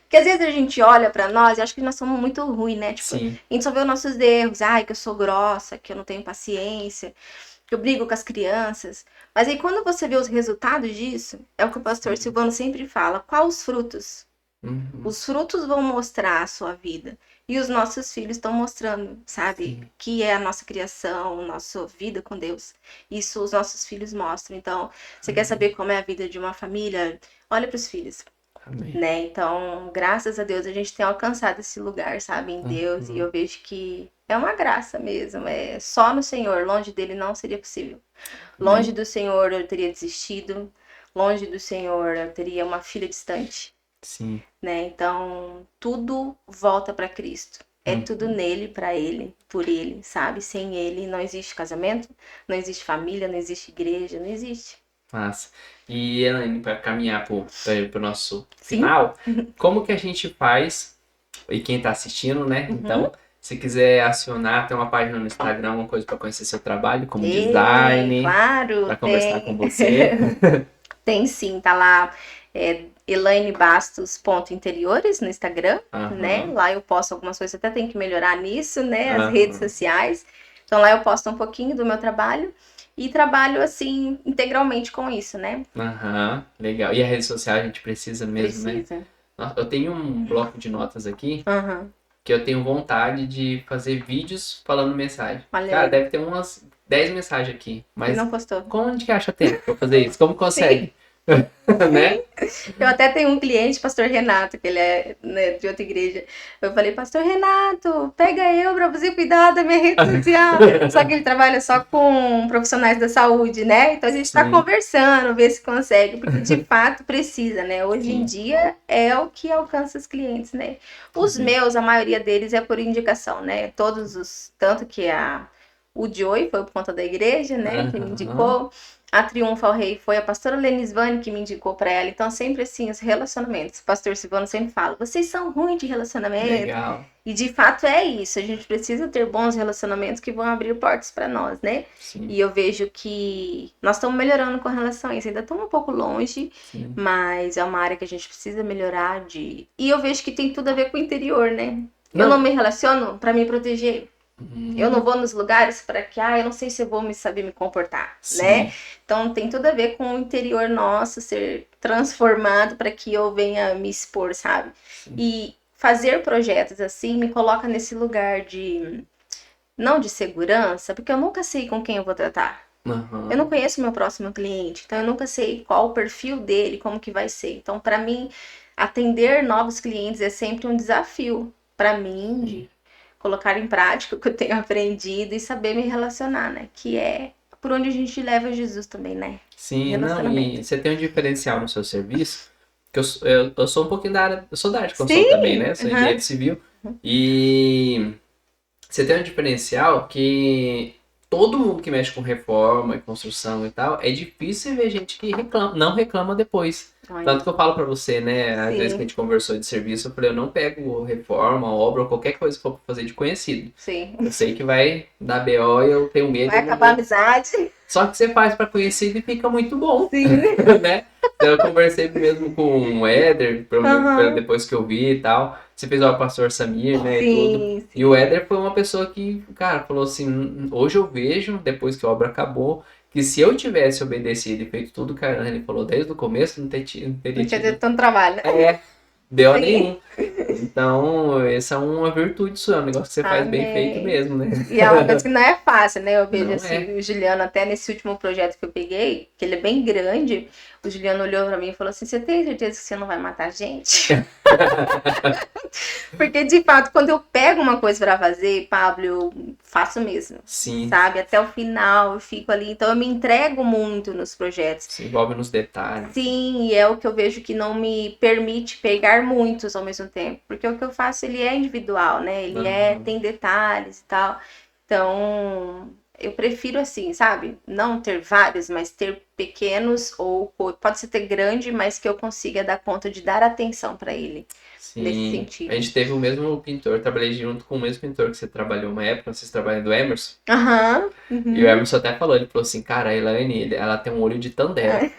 Speaker 1: Porque às vezes a gente olha pra nós e acha que nós somos muito ruins, né? Tipo,
Speaker 2: Sim.
Speaker 1: A gente só vê os nossos erros. Ai, que eu sou grossa, que eu não tenho paciência, que eu brigo com as crianças. Mas aí quando você vê os resultados disso, é o que o pastor Silvano sempre fala. Quais os frutos? Os frutos vão mostrar a sua vida. E os nossos filhos estão mostrando, sabe? Sim. Que é a nossa criação, a nossa vida com Deus. Isso os nossos filhos mostram. Então, você quer saber como é a vida de uma família? Olha para os filhos. Né? Então, graças a Deus, a gente tem alcançado esse lugar, sabe, em Deus, e eu vejo que é uma graça mesmo, é só no Senhor, longe dele não seria possível. Longe do Senhor eu teria desistido, longe do Senhor eu teria uma filha distante.
Speaker 2: Sim.
Speaker 1: Né? Então, tudo volta para Cristo. É tudo nele, para ele, por ele, sabe? Sem ele não existe casamento, não existe família, não existe igreja, não existe.
Speaker 2: Massa. E Elaine, para caminhar pro nosso final, como que a gente faz, e quem tá assistindo, né? Então, Se quiser acionar, tem uma página no Instagram, uma coisa para conhecer seu trabalho, como
Speaker 1: E,
Speaker 2: design,
Speaker 1: claro,
Speaker 2: para conversar com você.
Speaker 1: Tem sim, tá lá elainebastos.interiores no Instagram, né?
Speaker 2: Aham,
Speaker 1: Lá eu posto algumas coisas, até tenho que melhorar nisso, né? As redes
Speaker 2: aham,
Speaker 1: sociais. Então lá eu posto um pouquinho do meu trabalho e trabalho assim integralmente com isso, né?
Speaker 2: aham, legal. E a rede social a gente precisa mesmo, né?
Speaker 1: Precisa.
Speaker 2: Nossa, eu tenho um bloco de notas aqui
Speaker 1: Aham.
Speaker 2: que eu tenho vontade de fazer vídeos falando mensagem.
Speaker 1: Olha
Speaker 2: Cara,
Speaker 1: aí.
Speaker 2: deve ter umas 10 mensagens aqui,
Speaker 1: E
Speaker 2: mas
Speaker 1: não postou.
Speaker 2: como que acha tempo pra fazer isso? Como
Speaker 1: Sim.
Speaker 2: consegue? Né?
Speaker 1: Eu até tenho um cliente, pastor Renato, que ele é, né, de outra igreja. Eu falei, pastor Renato, pega eu pra você cuidar da minha rede social. Só que ele trabalha só com profissionais da saúde, né? Então a gente tá
Speaker 2: Sim,
Speaker 1: conversando, ver se consegue, porque de fato precisa, né? Hoje em
Speaker 2: sim.
Speaker 1: dia é o que alcança os clientes, né? Os
Speaker 2: Uhum.
Speaker 1: meus, a maioria deles é por indicação, né? Tanto que o Joey foi por conta da igreja, né? Que me
Speaker 2: Aham,
Speaker 1: indicou. A Triunfo ao Rei foi a pastora Lenisvane que me indicou para ela. Então, sempre assim, os relacionamentos. O pastor Silvano sempre fala: vocês são ruins de relacionamento.
Speaker 2: legal.
Speaker 1: E de fato é isso. A gente precisa ter bons relacionamentos que vão abrir portas para nós, né?
Speaker 2: Sim,
Speaker 1: E eu vejo que nós estamos melhorando com relação a isso. Ainda estamos um pouco longe,
Speaker 2: sim.
Speaker 1: mas é uma área que a gente precisa melhorar de. E eu vejo que tem tudo a ver com o interior, né? Eu não
Speaker 2: Não.
Speaker 1: me relaciono para me proteger. Eu não
Speaker 2: Hum,
Speaker 1: vou nos lugares para que, eu não sei se eu vou me saber me comportar, né?
Speaker 2: sim,
Speaker 1: Então tem tudo a ver com o interior nosso ser transformado para que eu venha me expor, sabe?
Speaker 2: sim.
Speaker 1: E fazer projetos assim me coloca nesse lugar de não de segurança, porque eu nunca sei com quem eu vou tratar. Eu não
Speaker 2: Aham,
Speaker 1: conheço meu próximo cliente, então eu nunca sei qual o perfil dele, como que vai ser. Então, para mim, atender novos clientes é sempre um desafio para mim
Speaker 2: sim.
Speaker 1: de colocar em prática o que eu tenho aprendido e saber me relacionar, né? Que é por onde a gente leva Jesus também, né?
Speaker 2: Sim, não,
Speaker 1: Relacionamento.
Speaker 2: e você tem um diferencial no seu serviço, que eu sou um pouquinho da área, eu sou da área de construção também,
Speaker 1: Sim!
Speaker 2: né? Sou
Speaker 1: Uhum.
Speaker 2: engenheiro civil, e você tem um diferencial que todo mundo que mexe com reforma e construção e tal, é difícil ver gente que reclama, não reclama depois.
Speaker 1: Olha,
Speaker 2: Tanto que eu falo pra você, né? Às vezes que a
Speaker 1: sim,
Speaker 2: gente conversou de serviço, eu falei, eu não pego reforma, obra ou qualquer coisa que for pra fazer de conhecido.
Speaker 1: sim.
Speaker 2: Eu sei que vai dar BO e eu tenho medo,
Speaker 1: Vai
Speaker 2: eu não
Speaker 1: acabar a
Speaker 2: vou.
Speaker 1: amizade?
Speaker 2: Só que você faz pra conhecido e fica muito bom,
Speaker 1: Sim.
Speaker 2: né? Então, eu conversei mesmo com o Éder,
Speaker 1: Aham.
Speaker 2: depois que eu vi e tal. Você fez o pastor Samir, né, e tudo.
Speaker 1: Sim,
Speaker 2: E o
Speaker 1: sim.
Speaker 2: Éder foi uma pessoa que, cara, falou assim, hoje eu vejo, depois que a obra acabou, que se eu tivesse obedecido e feito tudo que a Ana falou desde o começo, não teria
Speaker 1: Não tinha tido
Speaker 2: tido
Speaker 1: tanto trabalho.
Speaker 2: BO
Speaker 1: Sim.
Speaker 2: nenhum. Então, essa é uma virtude sua, é um negócio que você faz bem feito
Speaker 1: Amém.
Speaker 2: mesmo, né?
Speaker 1: E é uma coisa que não é fácil, né? Eu vejo
Speaker 2: Não é.
Speaker 1: assim, o Juliano, até nesse último projeto que eu peguei, que ele é bem grande, o Juliano olhou pra mim e falou assim: você tem certeza que você não vai matar a gente? Porque de fato, quando eu pego uma coisa pra fazer, Pablo, eu faço mesmo.
Speaker 2: Sim,
Speaker 1: Sabe? Até o final, eu fico ali. Então eu me entrego muito nos projetos.
Speaker 2: se envolve nos detalhes.
Speaker 1: Sim, e é o que eu vejo que não me permite pegar muitos ao mesmo tempo, porque o que eu faço ele é individual, né?
Speaker 2: Aham.
Speaker 1: Tem detalhes e tal. Então, eu prefiro assim, sabe? Não ter vários, mas ter pequenos ou pode ser ter grande, mas que eu consiga dar conta de dar atenção para ele nesse
Speaker 2: Sim, a
Speaker 1: sentido.
Speaker 2: gente teve o mesmo pintor, trabalhei junto com o mesmo pintor que você trabalhou uma época, vocês trabalham do Emerson,
Speaker 1: Aham.
Speaker 2: e o
Speaker 1: Uhum.
Speaker 2: Emerson até falou, ele falou assim, cara, a Elaine, ela tem um olho de Tandera,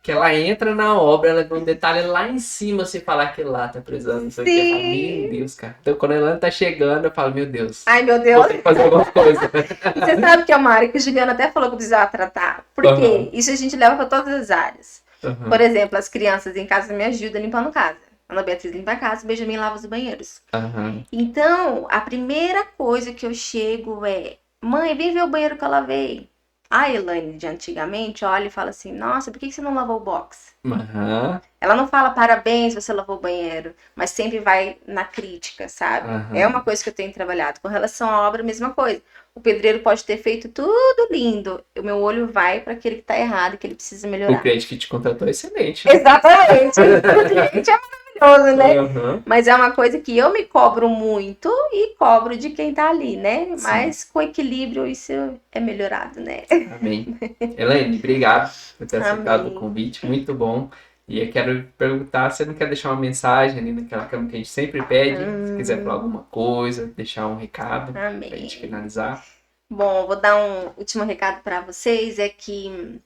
Speaker 2: que ela entra na obra, ela vê um detalhe lá em cima, se falar que lá tá precisando, não sei o que, eu falo, meu
Speaker 1: Sim.
Speaker 2: Deus, cara. Então quando a Elaine tá chegando, eu falo, meu Deus,
Speaker 1: Ai, meu
Speaker 2: vou
Speaker 1: Deus.
Speaker 2: ter que fazer alguma coisa.
Speaker 1: E você sabe que é uma área que o Juliano até falou que eu precisava tratar. Por quê?
Speaker 2: Aham,
Speaker 1: Isso a gente leva para todas as áreas. Por
Speaker 2: aham,
Speaker 1: exemplo, as crianças em casa me ajudam limpando casa. A Ana Beatriz limpa a casa, o Benjamin lava os banheiros.
Speaker 2: aham.
Speaker 1: Então, a primeira coisa que eu chego é: mãe, vem ver o banheiro que eu lavei. A Elaine de antigamente olha e fala assim: nossa, por que você não lavou o box?
Speaker 2: Aham,
Speaker 1: Ela não fala parabéns, você lavou o banheiro, mas sempre vai na crítica, sabe? É uma
Speaker 2: aham.
Speaker 1: coisa que eu tenho trabalhado. Com relação à obra, a mesma coisa. O pedreiro pode ter feito tudo lindo, o meu olho vai para aquele que tá errado, que ele precisa
Speaker 2: O
Speaker 1: melhorar.
Speaker 2: cliente que te contratou é excelente, né?
Speaker 1: Exatamente. O cliente é maravilhoso, né?
Speaker 2: Aham,
Speaker 1: Mas é uma coisa que eu me cobro muito e cobro de quem tá ali, né?
Speaker 2: sim.
Speaker 1: Mas com equilíbrio isso é melhorado, né?
Speaker 2: Amém. Elaine, obrigado por ter aceitado o
Speaker 1: Amém.
Speaker 2: convite, muito bom. E eu quero perguntar se você não quer deixar uma mensagem ali naquela cama que a gente sempre pede. Se quiser falar alguma coisa, deixar um recado pra gente
Speaker 1: Amém.
Speaker 2: finalizar.
Speaker 1: Bom, vou dar um último recado para vocês, é que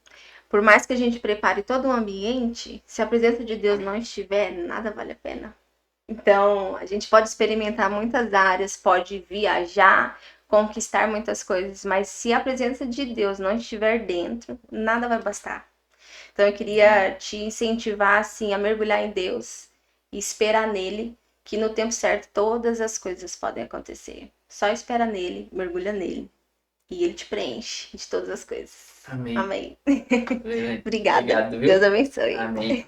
Speaker 1: por mais que a gente prepare todo o ambiente, se a presença de Deus não estiver, nada vale a pena. Então, a gente pode experimentar muitas áreas, pode viajar, conquistar muitas coisas, mas se a presença de Deus não estiver dentro, nada vai bastar. Então, eu queria te incentivar assim a mergulhar em Deus e esperar nele, que no tempo certo todas as coisas podem acontecer. Só espera nele, mergulha nele e ele te preenche de todas as coisas.
Speaker 2: Amém.
Speaker 1: Amém.
Speaker 2: Beleza?
Speaker 1: Obrigada.
Speaker 2: Obrigado,
Speaker 1: Deus
Speaker 2: viu?
Speaker 1: abençoe.
Speaker 2: Amém.